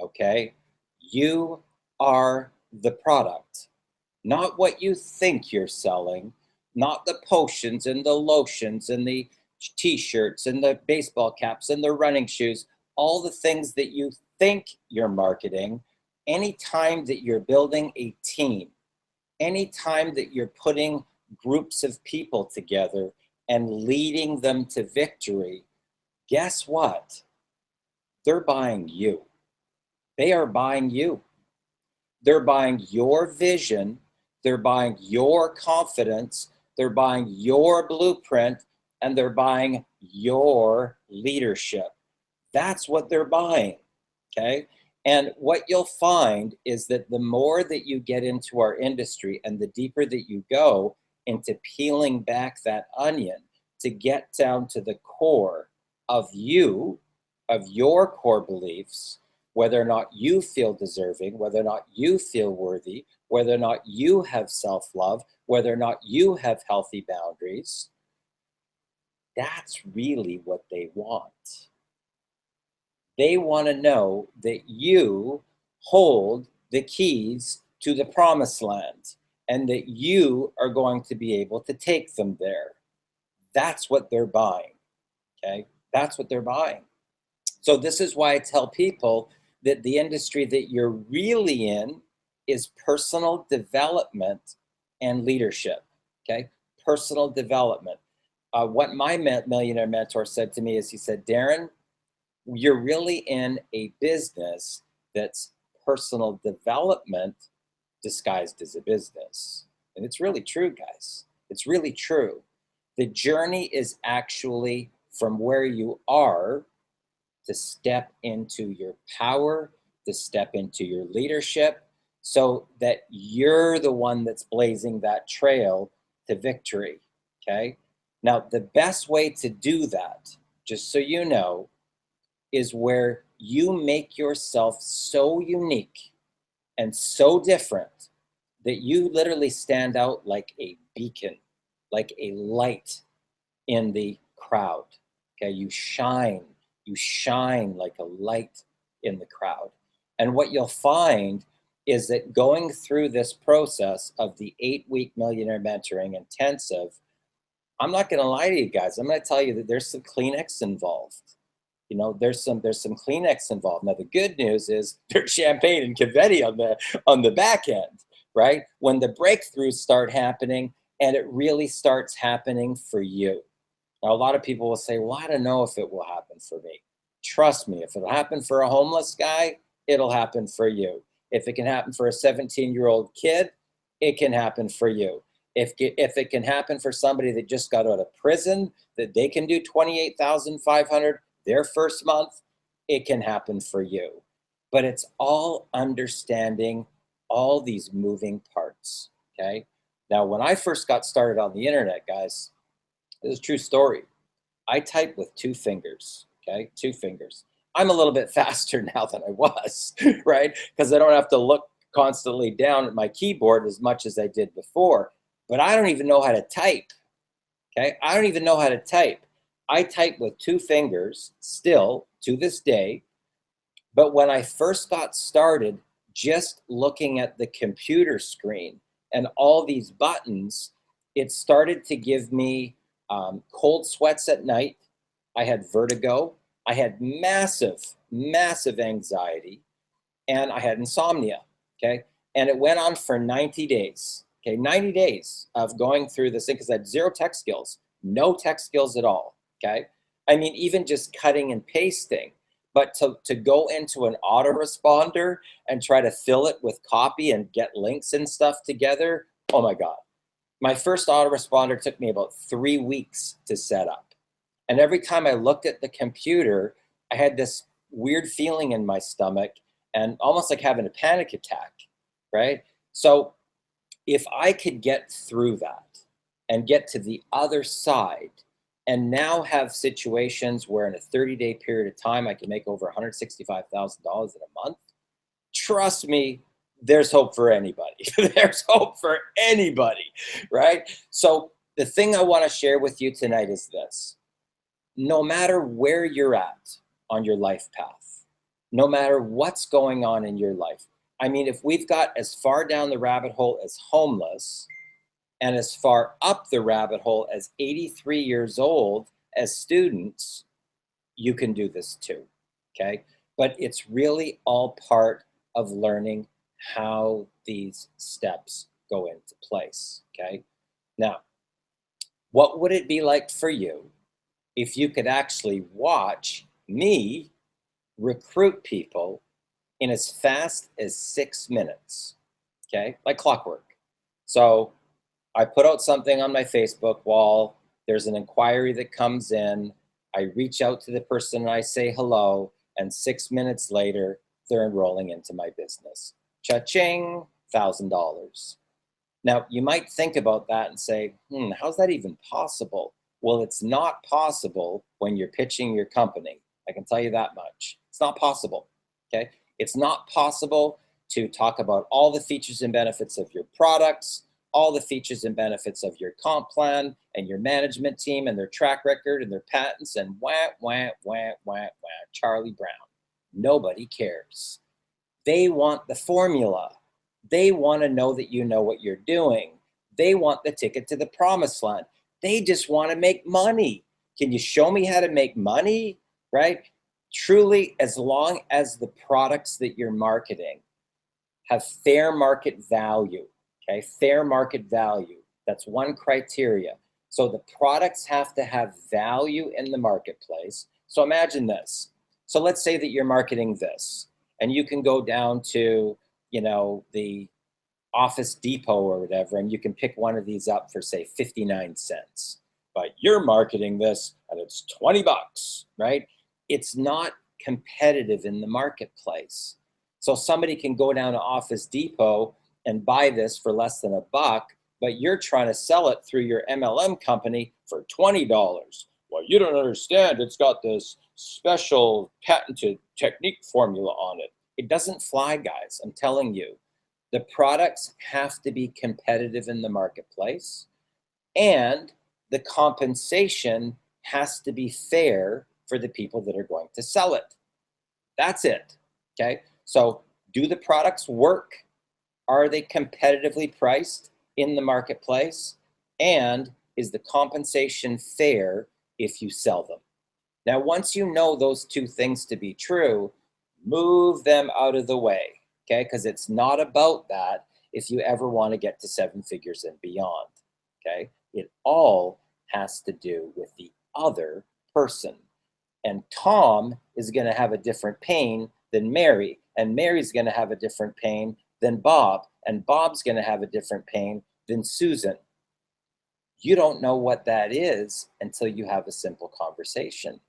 [SPEAKER 1] okay? You are the product, not what you think you're selling, not the potions and the lotions and the t-shirts and the baseball caps and the running shoes, all the things that you think you're marketing. Anytime that you're building a team, anytime that you're putting groups of people together and leading them to victory, guess what? They're buying you. They are buying you. They're buying your vision. They're buying your confidence. They're buying your blueprint, and they're buying your leadership. That's what they're buying, okay? And what you'll find is that the more that you get into our industry and the deeper that you go into peeling back that onion to get down to the core of you, of your core beliefs, whether or not you feel deserving, whether or not you feel worthy, whether or not you have self-love, whether or not you have healthy boundaries, that's really what they want. They want to know that you hold the keys to the promised land and that you are going to be able to take them there. That's what they're buying, okay? That's what they're buying. So this is why I tell people that the industry that you're really in is personal development and leadership, okay? Personal development. What my millionaire mentor said to me is, he said, Darren, you're really in a business that's personal development disguised as a business. And it's really true, guys. It's really true. The journey is actually from where you are to step into your power, to step into your leadership, so that you're the one that's blazing that trail to victory, okay? Now, the best way to do that, just so you know, is where you make yourself so unique and so different that you literally stand out like a beacon, like a light in the crowd. Okay, you shine like a light in the crowd. And what you'll find is that going through this process of the 8-week Millionaire Mentoring Intensive, I'm not going to lie to you guys. I'm going to tell you that there's some Kleenex involved. You know, there's some Kleenex involved. Now, the good news is there's champagne and confetti on the back end, right? When the breakthroughs start happening, and it really starts happening for you. Now, a lot of people will say, well, I don't know if it will happen for me. Trust me, if it'll happen for a homeless guy, it'll happen for you. If it can happen for a 17-year-old kid, it can happen for you. If it can happen for somebody that just got out of prison, that they can do $28,500 their first month, it can happen for you. But it's all understanding all these moving parts, okay? Now, when I first got started on the internet, guys, this is a true story. I type with 2 fingers, okay? 2 fingers. I'm a little bit faster now than I was, right? Because I don't have to look constantly down at my keyboard as much as I did before. But I don't even know how to type, okay? I don't even know how to type. I type with 2 fingers still to this day. But when I first got started, just looking at the computer screen and all these buttons, it started to give me cold sweats at night. I had vertigo. I had massive anxiety, and I had insomnia, okay? And it went on for 90 days, okay? 90 days of going through this thing because I had 0 tech skills, no tech skills at all, okay? I mean, even just cutting and pasting, but to go into an autoresponder and try to fill it with copy and get links and stuff together, oh my God. My first autoresponder took me about 3 weeks to set up. And every time I looked at the computer, I had this weird feeling in my stomach and almost like having a panic attack, right? So if I could get through that and get to the other side and now have situations where in a 30-day period of time, I can make over $165,000 in a month, trust me, there's hope for anybody. There's hope for anybody, right? So the thing I want to share with you tonight is this. No matter where you're at on your life path, no matter what's going on in your life, I mean, if we've got as far down the rabbit hole as homeless and as far up the rabbit hole as 83 years old as students, you can do this too, okay? But it's really all part of learning how these steps go into place, okay? Now, what would it be like for you if you could actually watch me recruit people in as fast as 6 minutes, okay? Like clockwork. So I put out something on my Facebook wall. There's an inquiry that comes in. I reach out to the person and I say hello, and 6 minutes later, they're enrolling into my business. Cha-ching, $1,000. Now, you might think about that and say, how's that even possible? Well, it's not possible when you're pitching your company. I can tell you that much. It's not possible, okay? It's not possible to talk about all the features and benefits of your products, all the features and benefits of your comp plan and your management team and their track record and their patents and Charlie Brown. Nobody cares. They want the formula. They want to know that you know what you're doing. They want the ticket to the promised land. They just want to make money. Can you show me how to make money, right? Truly, as long as the products that you're marketing have fair market value, okay? Fair market value. That's one criteria. So the products have to have value in the marketplace. So imagine this. So let's say that you're marketing this, and you can go down to, the Office Depot or whatever, and you can pick one of these up for, say, 59 cents. But you're marketing this, and it's 20 bucks, right? It's not competitive in the marketplace. So somebody can go down to Office Depot and buy this for less than $1, but you're trying to sell it through your MLM company for $20. Well, you don't understand. It's got this special patented technique formula on it. It doesn't fly, guys. I'm telling you. The products have to be competitive in the marketplace, and the compensation has to be fair for the people that are going to sell it. That's it, okay? So do the products work? Are they competitively priced in the marketplace? And is the compensation fair if you sell them? Now, once you know those two things to be true, move them out of the way, okay? Because it's not about that if you ever want to get to 7 figures and beyond, okay? It all has to do with the other person. And Tom is going to have a different pain than Mary, and Mary's going to have a different pain than Bob, and Bob's going to have a different pain than Susan. You don't know what that is until you have a simple conversation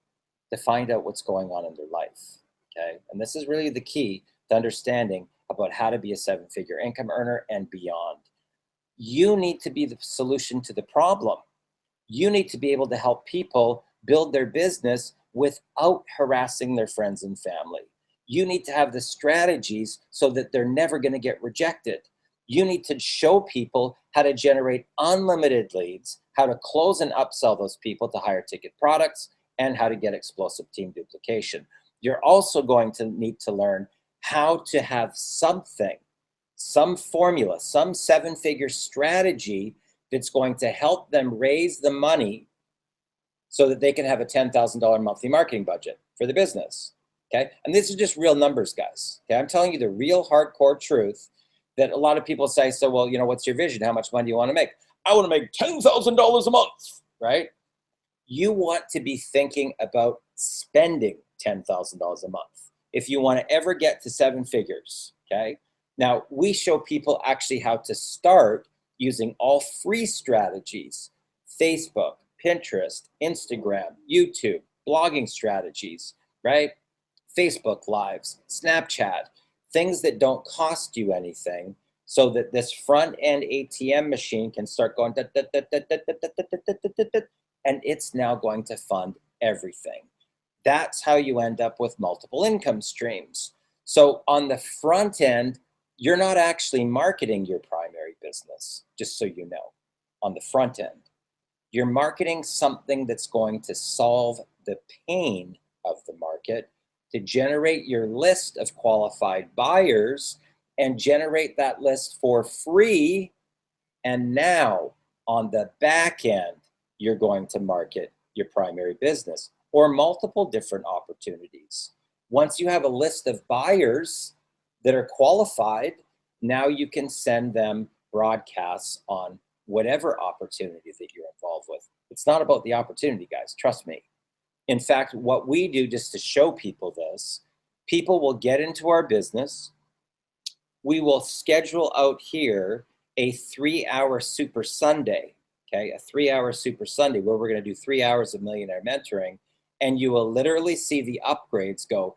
[SPEAKER 1] to find out what's going on in their life, okay? And this is really the key to understanding about how to be a 7-figure income earner and beyond. You need to be the solution to the problem. You need to be able to help people build their business without harassing their friends and family. You need to have the strategies so that they're never going to get rejected. You need to show people how to generate unlimited leads, how to close and upsell those people to higher ticket products, and how to get explosive team duplication. You're also going to need to learn how to have something, some formula, some 7-figure strategy that's going to help them raise the money so that they can have a $10,000 monthly marketing budget for the business, okay? And these are just real numbers, guys, okay? I'm telling you the real hardcore truth that a lot of people say, so, well, you know, what's your vision? How much money do you want to make? I want to make $10,000 a month, right? You want to be thinking about spending $10,000 a month if you want to ever get to 7 figures, okay? Now, we show people actually how to start using all free strategies: Facebook, Pinterest, Instagram, YouTube, blogging strategies, right? Facebook Lives, Snapchat, things that don't cost you anything, so that this front-end ATM machine can start going, and it's now going to fund everything. That's how you end up with multiple income streams. So on the front end, you're not actually marketing your primary business, just so you know, on the front end. You're marketing something that's going to solve the pain of the market, to generate your list of qualified buyers and generate that list for free. And now on the back end, you're going to market your primary business or multiple different opportunities. Once you have a list of buyers that are qualified, now you can send them broadcasts on whatever opportunity that you're involved with. It's not about the opportunity, guys, trust me. In fact, what we do, just to show people this, people will get into our business. We will schedule out here a 3-hour Super Sunday, okay? A 3-hour Super Sunday where we're gonna do 3 hours of millionaire mentoring, and you will literally see the upgrades go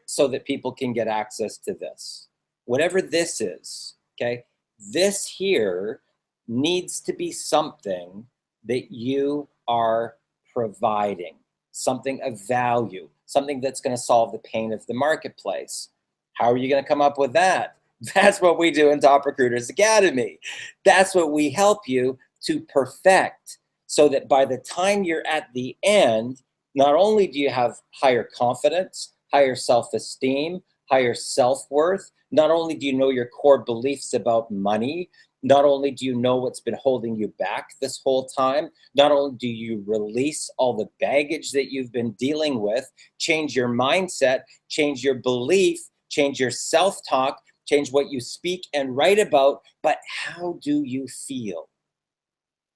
[SPEAKER 1] so that people can get access to this. Whatever this is, okay? This here needs to be something that you are providing, something of value, something that's going to solve the pain of the marketplace. How are you going to come up with that? That's what we do in Top Recruiters Academy. That's what we help you to perfect, so that by the time you're at the end, not only do you have higher confidence, higher self-esteem, higher self-worth, not only do you know your core beliefs about money, not only do you know what's been holding you back this whole time, not only do you release all the baggage that you've been dealing with, change your mindset, change your belief, change your self-talk, change what you speak and write about, but how do you feel?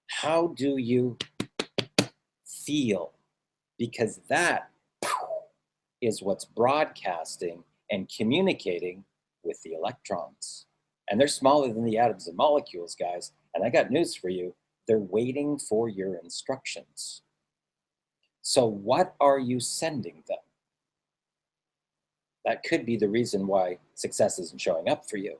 [SPEAKER 1] How do you feel? Because that is what's broadcasting and communicating with the electrons. And they're smaller than the atoms and molecules, guys. And I got news for you. They're waiting for your instructions. So what are you sending them? That could be the reason why success isn't showing up for you,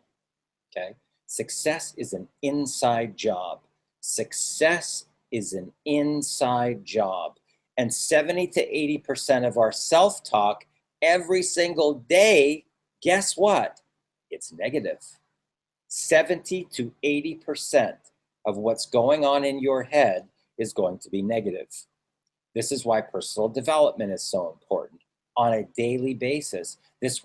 [SPEAKER 1] okay? Success is an inside job. Success is an inside job. And 70 to 80% of our self-talk every single day, guess what? It's negative. 70 to 80% of what's going on in your head is going to be negative. This is why personal development is so important on a daily basis. This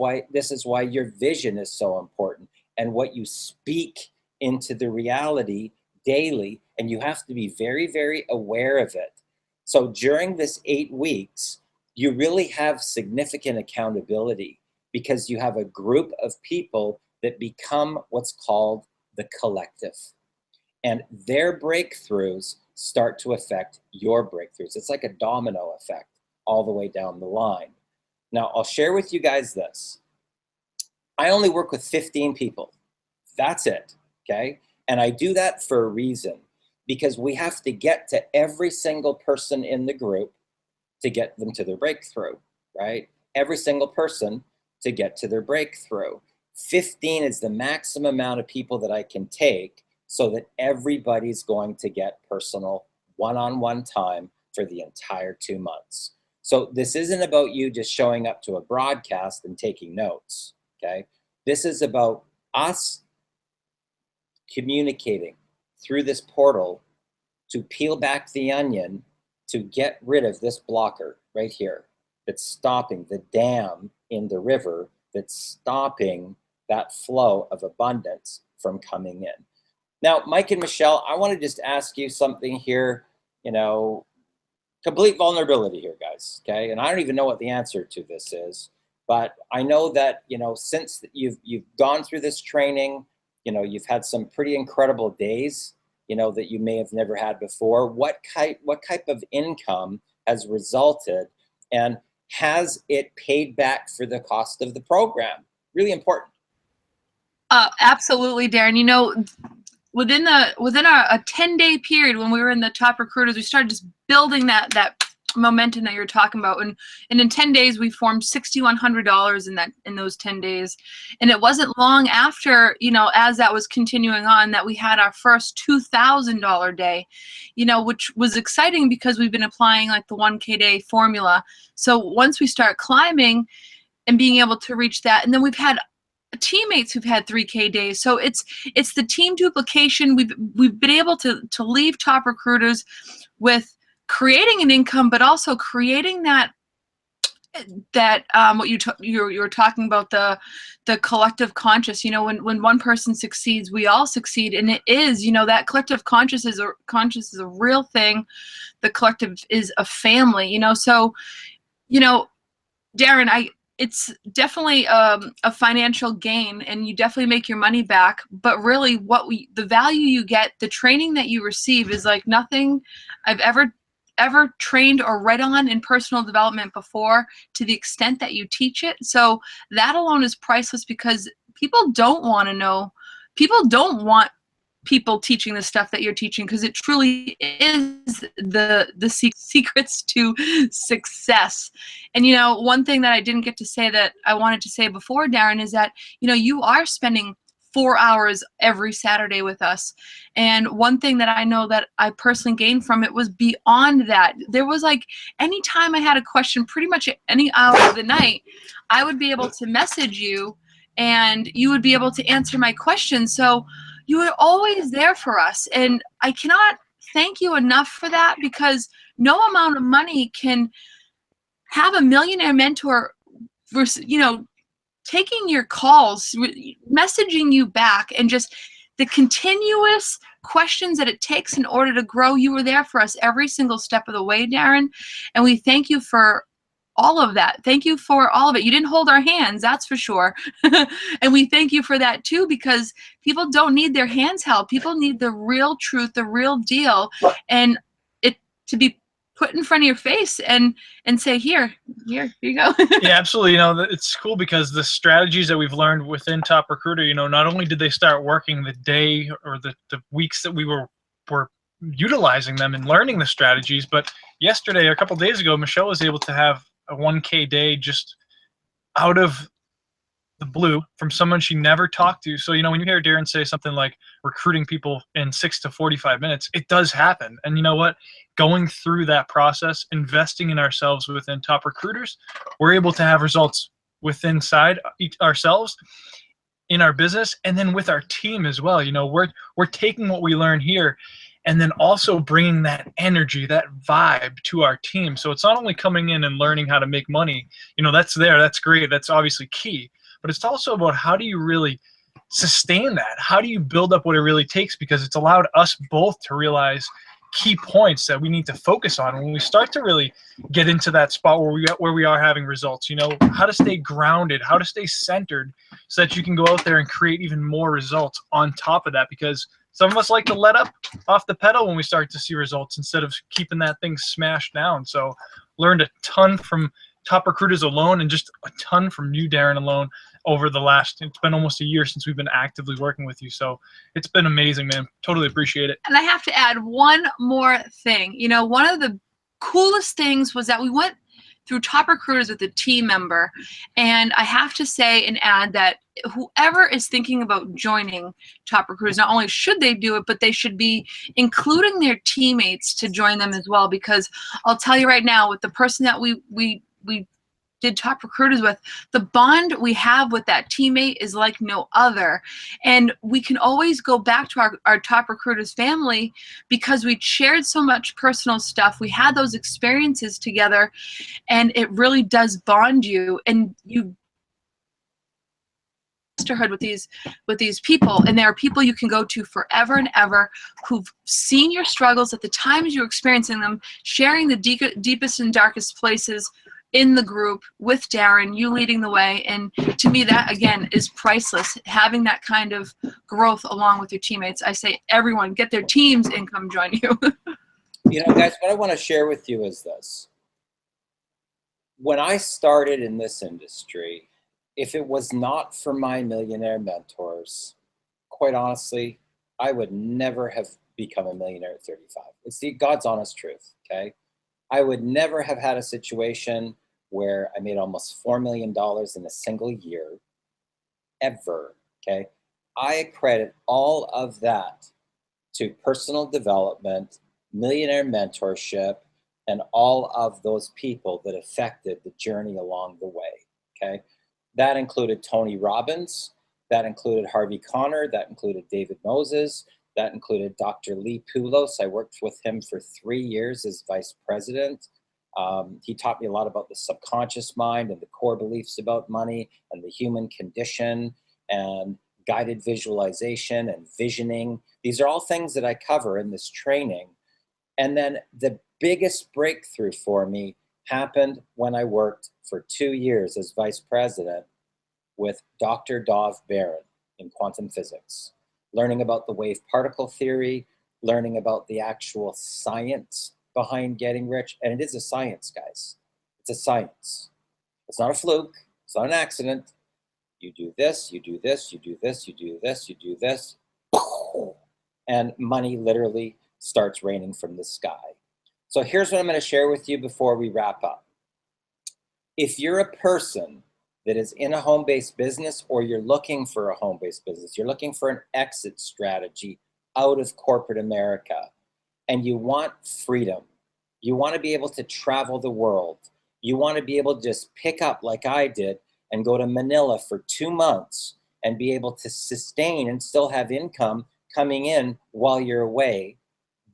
[SPEAKER 1] is why your vision is so important, and what you speak into the reality daily, and you have to be very, very aware of it. So during this 8 weeks, you really have significant accountability because you have a group of people that become what's called the collective. And their breakthroughs start to affect your breakthroughs. It's like a domino effect all the way down the line. Now, I'll share with you guys this. I only work with 15 people. That's it, okay? And I do that for a reason, because we have to get to every single person in the group to get them to their breakthrough, right? Every single person to get to their breakthrough. 15 is the maximum amount of people that I can take so that everybody's going to get personal one-on-one time for the entire 2 months. So this isn't about you just showing up to a broadcast and taking notes, okay? This is about us communicating through this portal to peel back the onion to get rid of this blocker right here that's stopping the dam in the river, that's stopping that flow of abundance from coming in. Now, Mike and Michelle, I want to just ask you something here, complete vulnerability here, guys, okay? And I don't even know what the answer to this is, but I know that, since you've gone through this training, you've had some pretty incredible days, that you may have never had before. What type of income has resulted, and has it paid back for the cost of the program? Really important.
[SPEAKER 3] Absolutely, Darren. Within a 10-day period when we were in the top recruiters, we started just building that momentum that you're talking about, and in 10 days we formed $6,100 in those 10 days. And it wasn't long after, as that was continuing on, that we had our first $2,000 day, which was exciting because we've been applying like the 1K day formula. So once we start climbing and being able to reach that, and then we've had teammates who've had 3K days. So it's the team duplication. We've been able to leave top recruiters with creating an income, but also creating that what you were talking about, the collective conscious. When one person succeeds, we all succeed, and it is, that collective conscious is a real thing. The collective is a family. So, Darren, it's definitely a financial gain, and you definitely make your money back. But really, the value you get, the training that you receive, is like nothing I've ever trained or read on in personal development before, to the extent that you teach it. So that alone is priceless, because people don't want to know. People don't want people teaching the stuff that you're teaching, because it truly is the secrets to success. And one thing that I didn't get to say that I wanted to say before, Darren, is that you are spending 4 hours every Saturday with us. And one thing that I know that I personally gained from it was beyond that. There was like, anytime I had a question, pretty much at any hour of the night, I would be able to message you and you would be able to answer my questions. So you were always there for us. And I cannot thank you enough for that, because no amount of money can have a millionaire mentor versus, taking your calls, messaging you back, and just the continuous questions that it takes in order to grow. You were there for us every single step of the way, Darren. And we thank you for all of that. Thank you for all of it. You didn't hold our hands, that's for sure. And we thank you for that too, because people don't need their hands held. People need the real truth, the real deal, and it to be put in front of your face and say, here you go.
[SPEAKER 2] Yeah, absolutely. It's cool because the strategies that we've learned within Top Recruiter, not only did they start working the day or the weeks that we were utilizing them and learning the strategies, but yesterday or a couple days ago, Michelle was able to have a 1K day just out of the blue from someone she never talked to. So, when you hear Darren say something like recruiting people in 6 to 45 minutes, it does happen. And you know what? Going through that process, investing in ourselves within Top Recruiters, we're able to have results inside ourselves, in our business, and then with our team as well. We're taking what we learn here and then also bringing that energy, that vibe to our team. So it's not only coming in and learning how to make money, that's there, that's great, that's obviously key, but it's also about how do you really sustain that? How do you build up what it really takes? Because it's allowed us both to realize key points that we need to focus on when we start to really get into that spot where we are having results. How to stay grounded, how to stay centered, so that you can go out there and create even more results on top of that. Because some of us like to let up off the pedal when we start to see results instead of keeping that thing smashed down. So learned a ton from top recruiters alone, and just a ton from you, Darren, alone over the it's been almost a year since we've been actively working with you. So it's been amazing, man. Totally appreciate it.
[SPEAKER 3] And I have to add one more thing. One of the coolest things was that we went through top recruiters with a team member. And I have to say and add that whoever is thinking about joining top recruiters, not only should they do it, but they should be including their teammates to join them as well. Because I'll tell you right now, with the person that we did top recruiters with, the bond we have with that teammate is like no other. And we can always go back to our top recruiters family because we shared so much personal stuff. We had those experiences together, and it really does bond you. And you sisterhood with these people, and there are people you can go to forever and ever who've seen your struggles at the times you're experiencing them, sharing the deepest and darkest places in the group with Darren, you leading the way. And to me, that again is priceless, having that kind of growth along with your teammates. I say everyone get their teams and come join you.
[SPEAKER 1] Guys, what I want to share with you is this. When I started in this industry, if it was not for my millionaire mentors, quite honestly, I would never have become a millionaire at 35. It's the God's honest truth, okay? I would never have had a situation where I made almost $4 million in a single year, ever, okay? I credit all of that to personal development, millionaire mentorship, and all of those people that affected the journey along the way, okay? That included Tony Robbins, that included Harvey Connor, that included David Moses, that included Dr. Lee Poulos. I worked with him for 3 years as vice president. He taught me a lot about the subconscious mind and the core beliefs about money and the human condition and guided visualization and visioning. These are all things that I cover in this training. And then the biggest breakthrough for me happened when I worked for 2 years as vice president with Dr. Dov Baron in quantum physics, learning about the wave particle theory, learning about the actual science behind getting rich. And it is a science, guys. It's a science. It's not a fluke. It's not an accident. You do this, you do this, you do this, you do this, you do this, and money literally starts raining from the sky. So here's what I'm going to share with you before we wrap up. If you're a person that is in a home-based business, or you're looking for a home-based business, you're looking for an exit strategy out of corporate America, and you want freedom, you want to be able to travel the world, you want to be able to just pick up like I did and go to Manila for 2 months and be able to sustain and still have income coming in while you're away,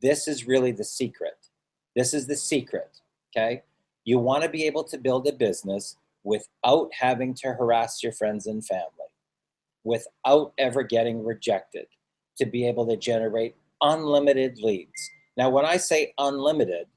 [SPEAKER 1] this is really the secret. This is the secret, okay? You want to be able to build a business without having to harass your friends and family, without ever getting rejected, to be able to generate unlimited leads. Now, when I say unlimited,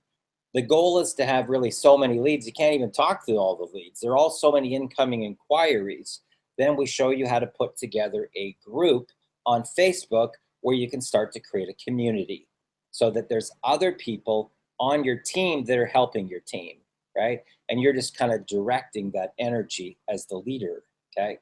[SPEAKER 1] the goal is to have really so many leads, you can't even talk to all the leads. There are all so many incoming inquiries. Then we show you how to put together a group on Facebook where you can start to create a community so that there's other people on your team that are helping your team, right? And you're just kind of directing that energy as the leader, okay?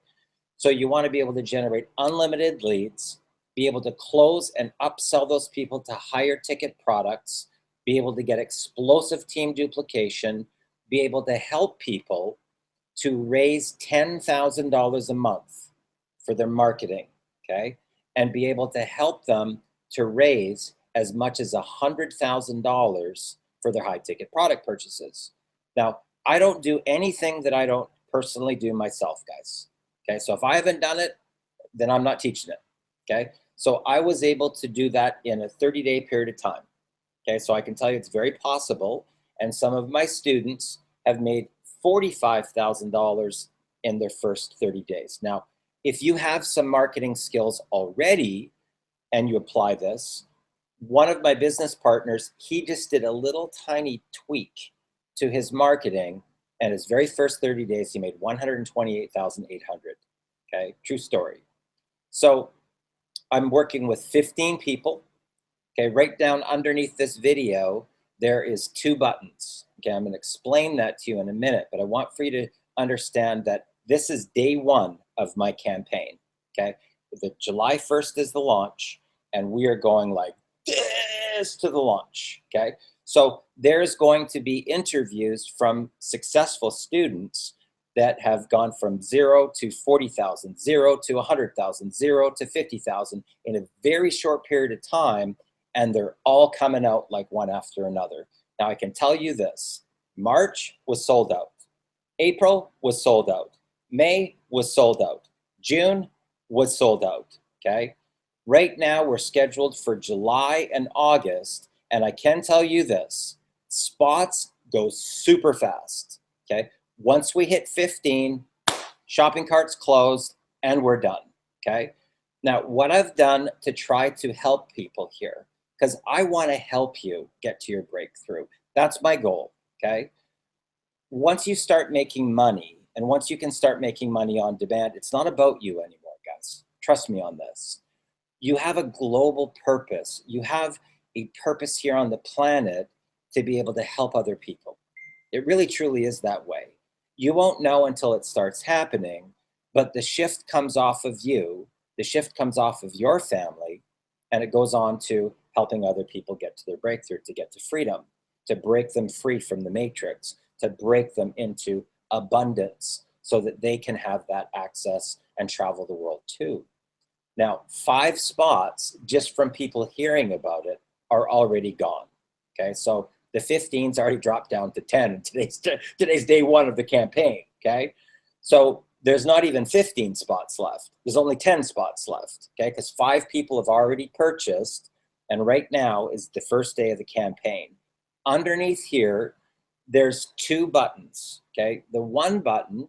[SPEAKER 1] So you want to be able to generate unlimited leads, be able to close and upsell those people to higher ticket products, be able to get explosive team duplication, be able to help people to raise $10,000 a month for their marketing, okay? And be able to help them to raise as much as $100,000 for their high ticket product purchases. Now, I don't do anything that I don't personally do myself, guys. Okay, so if I haven't done it, then I'm not teaching it. Okay, So I was able to do that in a 30-day period of time. Okay, so I can tell you it's very possible. And some of my students have made $45,000 in their first 30 days. Now, if you have some marketing skills already and you apply this, one of my business partners, he just did a little tiny tweak to his marketing, and his very first 30 days, he made $128,800. Okay, true story. So I'm working with 15 people. Okay, right down underneath this video, there is 2 buttons. Okay, I'm going to explain that to you in a minute, but I want for you to understand that this is day 1 of my campaign. Okay, the July 1st is the launch, and we are going like this to the launch. Okay, so there's going to be interviews from successful students that have gone from 0 to 40,000, 0 to 100,000, 0 to 50,000 in a very short period of time, and they're all coming out like one after another. Now I can tell you this, March was sold out, April was sold out, May was sold out, June was sold out, okay? Right now we're scheduled for July and August, and I can tell you this, spots go super fast, okay? Once we hit 15, shopping carts closed and we're done, okay? Now, what I've done to try to help people here, because I want to help you get to your breakthrough. That's my goal, okay? Once you start making money, and once you can start making money on demand, it's not about you anymore, guys. Trust me on this. You have a global purpose. You have a purpose here on the planet to be able to help other people. It really, truly is that way. You won't know until it starts happening, but the shift comes off of you, the shift comes off of your family, and it goes on to helping other people get to their breakthrough, to get to freedom, to break them free from the matrix, to break them into abundance so that they can have that access and travel the world too. Now, 5 spots just from people hearing about it are already gone, okay? So the 15's already dropped down to 10, and today's day 1 of the campaign, okay? So there's not even 15 spots left. There's only 10 spots left, okay? Because 5 people have already purchased, and right now is the first day of the campaign. Underneath here, there's 2 buttons, okay? The one button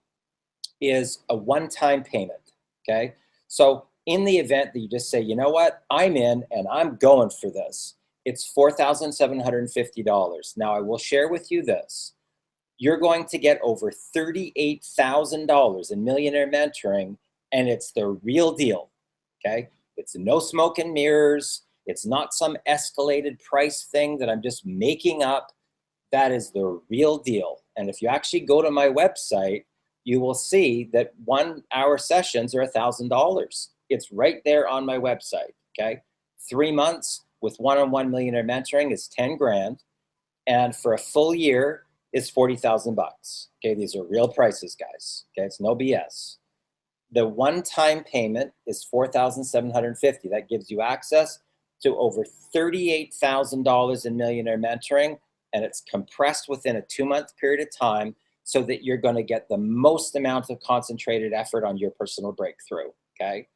[SPEAKER 1] is a one-time payment, okay? So in the event that you just say, you know what, I'm in and I'm going for this, it's $4,750. Now I will share with you this. You're going to get over $38,000 in Millionaire Mentoring, and it's the real deal, okay? It's no smoke and mirrors. It's not some escalated price thing that I'm just making up. That is the real deal. And if you actually go to my website, you will see that 1-hour sessions are $1,000. It's right there on my website, okay? 3 months with one-on-one Millionaire Mentoring is 10 grand. And for a full year is 40,000 bucks. Okay, these are real prices, guys. Okay, it's no BS. The one-time payment is $4,750. That gives you access to over $38,000 in Millionaire Mentoring, and it's compressed within a 2-month period of time so that you're going to get the most amount of concentrated effort on your personal breakthrough, okay?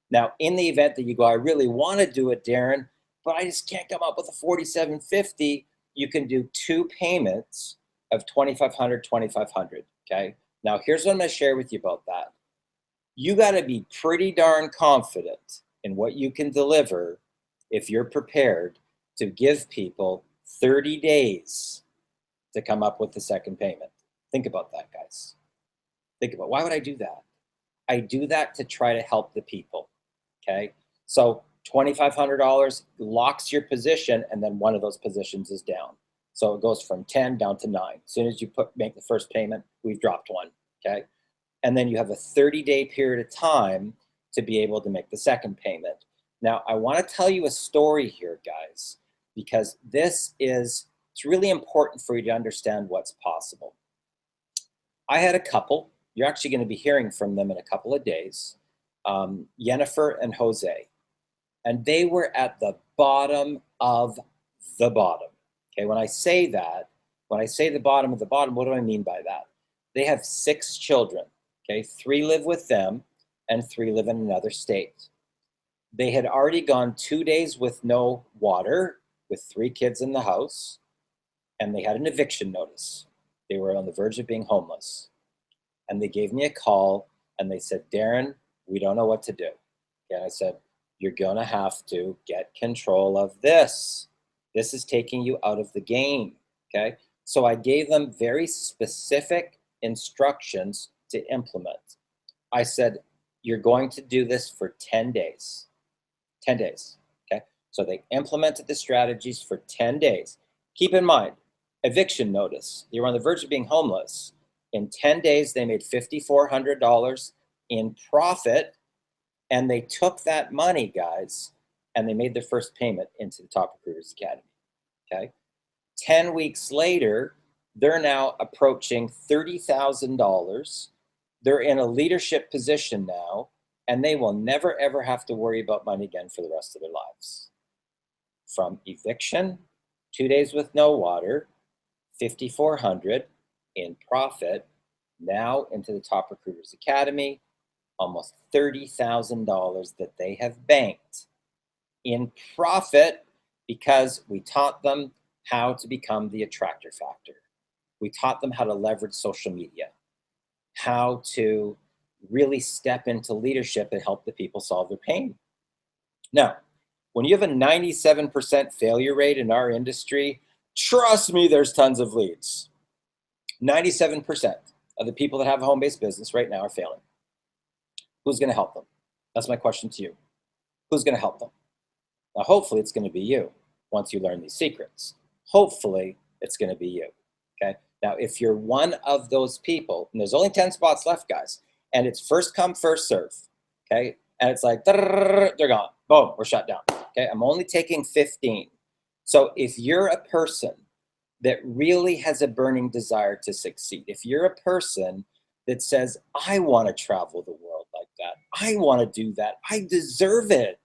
[SPEAKER 1] Now, in the event that you go, I really want to do it, Darren, but I just can't come up with a $4,750, you can do 2 payments of $2,500, $2,500, okay? Now, here's what I'm going to share with you about that. You got to be pretty darn confident in what you can deliver if you're prepared to give people 30 days to come up with the second payment. Think about that, guys. Think about, why would I do that? I do that to try to help the people, okay? So $2,500 locks your position, and then one of those positions is down. So it goes from 10 down to 9. As soon as you make the first payment, we've dropped 1, okay? And then you have a 30-day period of time to be able to make the second payment. Now, I want to tell you a story here, guys, because it's really important for you to understand what's possible. I had a couple. You're actually going to be hearing from them in a couple of days, Jennifer and Jose. And they were at the bottom of the bottom. Okay, when I say that, when I say the bottom of the bottom, what do I mean by that? They have 6 children, okay? 3 live with them and 3 live in another state. They had already gone 2 days with no water, with 3 kids in the house, and they had an eviction notice. They were on the verge of being homeless. And they gave me a call and they said, Darren, we don't know what to do. And I said, you're going to have to get control of this. This is taking you out of the game. Okay. So I gave them very specific instructions to implement. I said, you're going to do this for 10 days. 10 days. Okay. So they implemented the strategies for 10 days. Keep in mind, eviction notice. They were on the verge of being homeless. In 10 days, they made $5,400 in profit. And they took that money, guys, and they made their first payment into the Top Recruiters Academy. Okay. 10 weeks later, they're now approaching $30,000. They're in a leadership position now, and they will never, ever have to worry about money again for the rest of their lives. From eviction, 2 days with no water, $5,400 in profit, now into the Top Recruiters Academy, almost $30,000 that they have banked in profit because we taught them how to become the attractor factor. We taught them how to leverage social media, how to really step into leadership and help the people solve their pain. Now, when you have a 97% failure rate in our industry, trust me, there's tons of leads. 97% of the people that have a home-based business right now are failing. Who's going to help them? That's my question to you. Who's going to help them? Now, hopefully it's going to be you once you learn these secrets. Hopefully it's going to be you, okay? Now, if you're one of those people, and there's only 10 spots left, guys, and it's first come, first serve, okay? And it's like, they're gone. Boom, we're shut down, okay? I'm only taking 15. So if you're a person that really has a burning desire to succeed, if you're a person that says, I want to travel the world like that, I want to do that, I deserve it,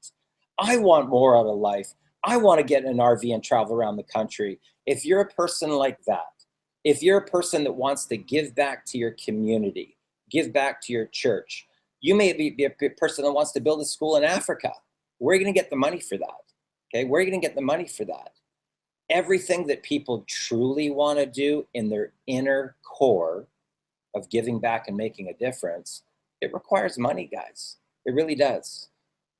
[SPEAKER 1] I want more out of life, I want to get in an RV and travel around the country. If you're a person like that, if you're a person that wants to give back to your community, give back to your church, you may be a person that wants to build a school in Africa. Where are you going to get the money for that? Okay, where are you going to get the money for that? Everything that people truly want to do in their inner core of giving back and making a difference, it requires money, guys. It really does,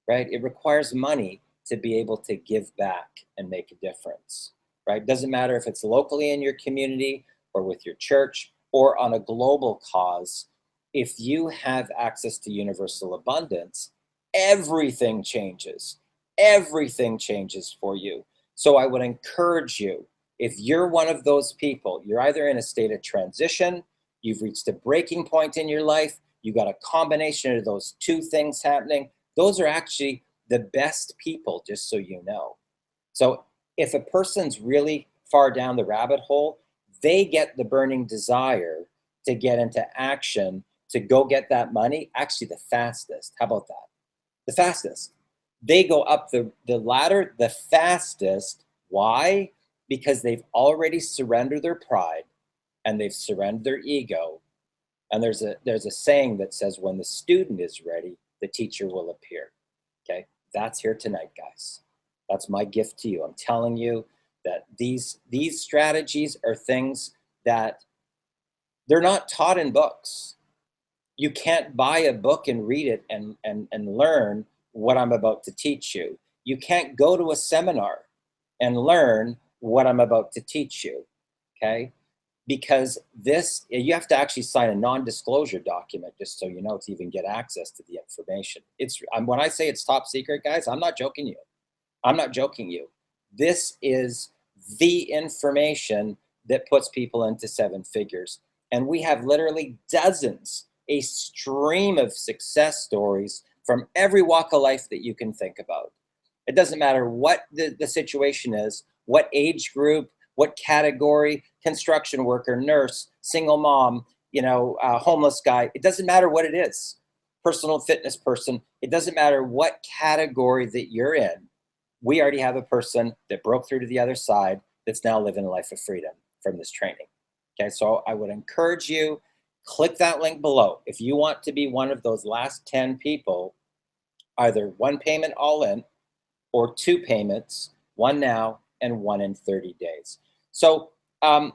[SPEAKER 1] right? It requires money to be able to give back and make a difference, right? Doesn't matter if it's locally in your community or with your church or on a global cause. If you have access to universal abundance, everything changes. Everything changes for you. So I would encourage you, if you're one of those people, you're either in a state of transition, you've reached a breaking point in your life, you got a combination of those two things happening, those are actually the best people, just so you know. So if a person's really far down the rabbit hole, they get the burning desire to get into action, to go get that money, actually the fastest. How about that? The fastest. They go up the ladder the fastest. Why? Because they've already surrendered their pride and they've surrendered their ego. And there's a saying that says, when the student is ready, the teacher will appear. Okay, that's here tonight, guys. That's my gift to you. I'm telling you that these strategies are things that they're not taught in books. You can't buy a book and read it and learn what I'm about to teach you. You can't go to a seminar and learn what I'm about to teach you, okay? Because you have to actually sign a non-disclosure document, just so you know, to even get access to the information. When I say it's top secret, guys, I'm not joking you. I'm not joking you. This is the information that puts people into 7 figures. And we have literally dozens, a stream of success stories from every walk of life that you can think about. It doesn't matter what the situation is, what age group, what category, construction worker, nurse, single mom, homeless guy. It doesn't matter what it is. Personal fitness person. It doesn't matter what category that you're in. We already have a person that broke through to the other side that's now living a life of freedom from this training. Okay, so I would encourage you, click that link below. If you want to be one of those last 10 people, either one payment all in or two payments, one now and one in 30 days. So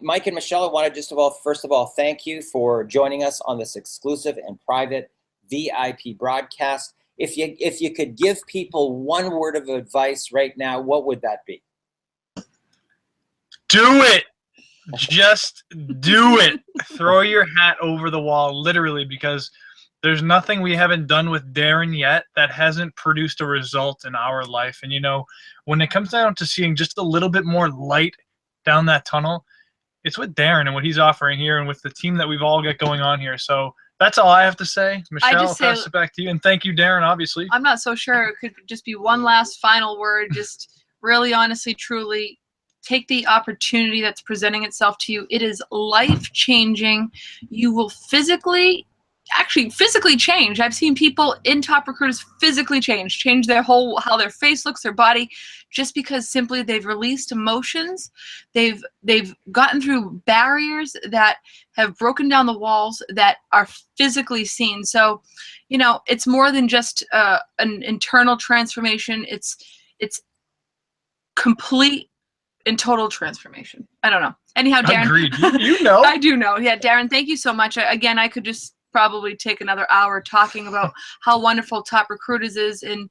[SPEAKER 1] Mike and Michelle, I want to just first of all, thank you for joining us on this exclusive and private VIP broadcast. If you could give people one word of advice right now, what would that be?
[SPEAKER 2] Do it. Just do it. Throw your hat over the wall, literally, because there's nothing we haven't done with Darren yet that hasn't produced a result in our life. And, you know, when it comes down to seeing just a little bit more light down that tunnel, it's with Darren and what he's offering here and with the team that we've all got going on here. So that's all I have to say. Michelle, I'll pass it back to you. And thank you, Darren, obviously.
[SPEAKER 3] I'm not so sure. It could just be one last final word. Just really, honestly, truly take the opportunity that's presenting itself to you. It is life-changing. You will physically change. I've seen people in Top Recruiters physically change their whole, how their face looks, their body, just because simply they've released emotions. They've gotten through barriers that have broken down the walls that are physically seen. So, you know, it's more than just an internal transformation. It's complete and total transformation. I don't know. Anyhow, Darren.
[SPEAKER 2] Agreed. You know.
[SPEAKER 3] I do know. Yeah, Darren, thank you so much. Again, I could just probably take another hour talking about how wonderful Top Recruiters is and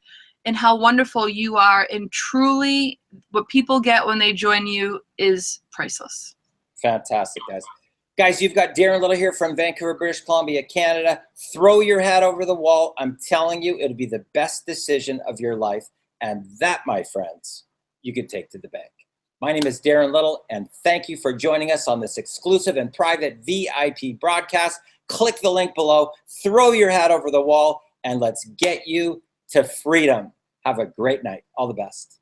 [SPEAKER 3] how wonderful you are, and truly what people get when they join you is priceless.
[SPEAKER 1] Fantastic, guys. Guys, you've got Darren Little here from Vancouver, British Columbia, Canada. Throw your hat over the wall. I'm telling you, it'll be the best decision of your life. And that, my friends, you can take to the bank. My name is Darren Little, and thank you for joining us on this exclusive and private VIP broadcast. Click the link below, throw your hat over the wall, and let's get you to freedom. Have a great night. All the best.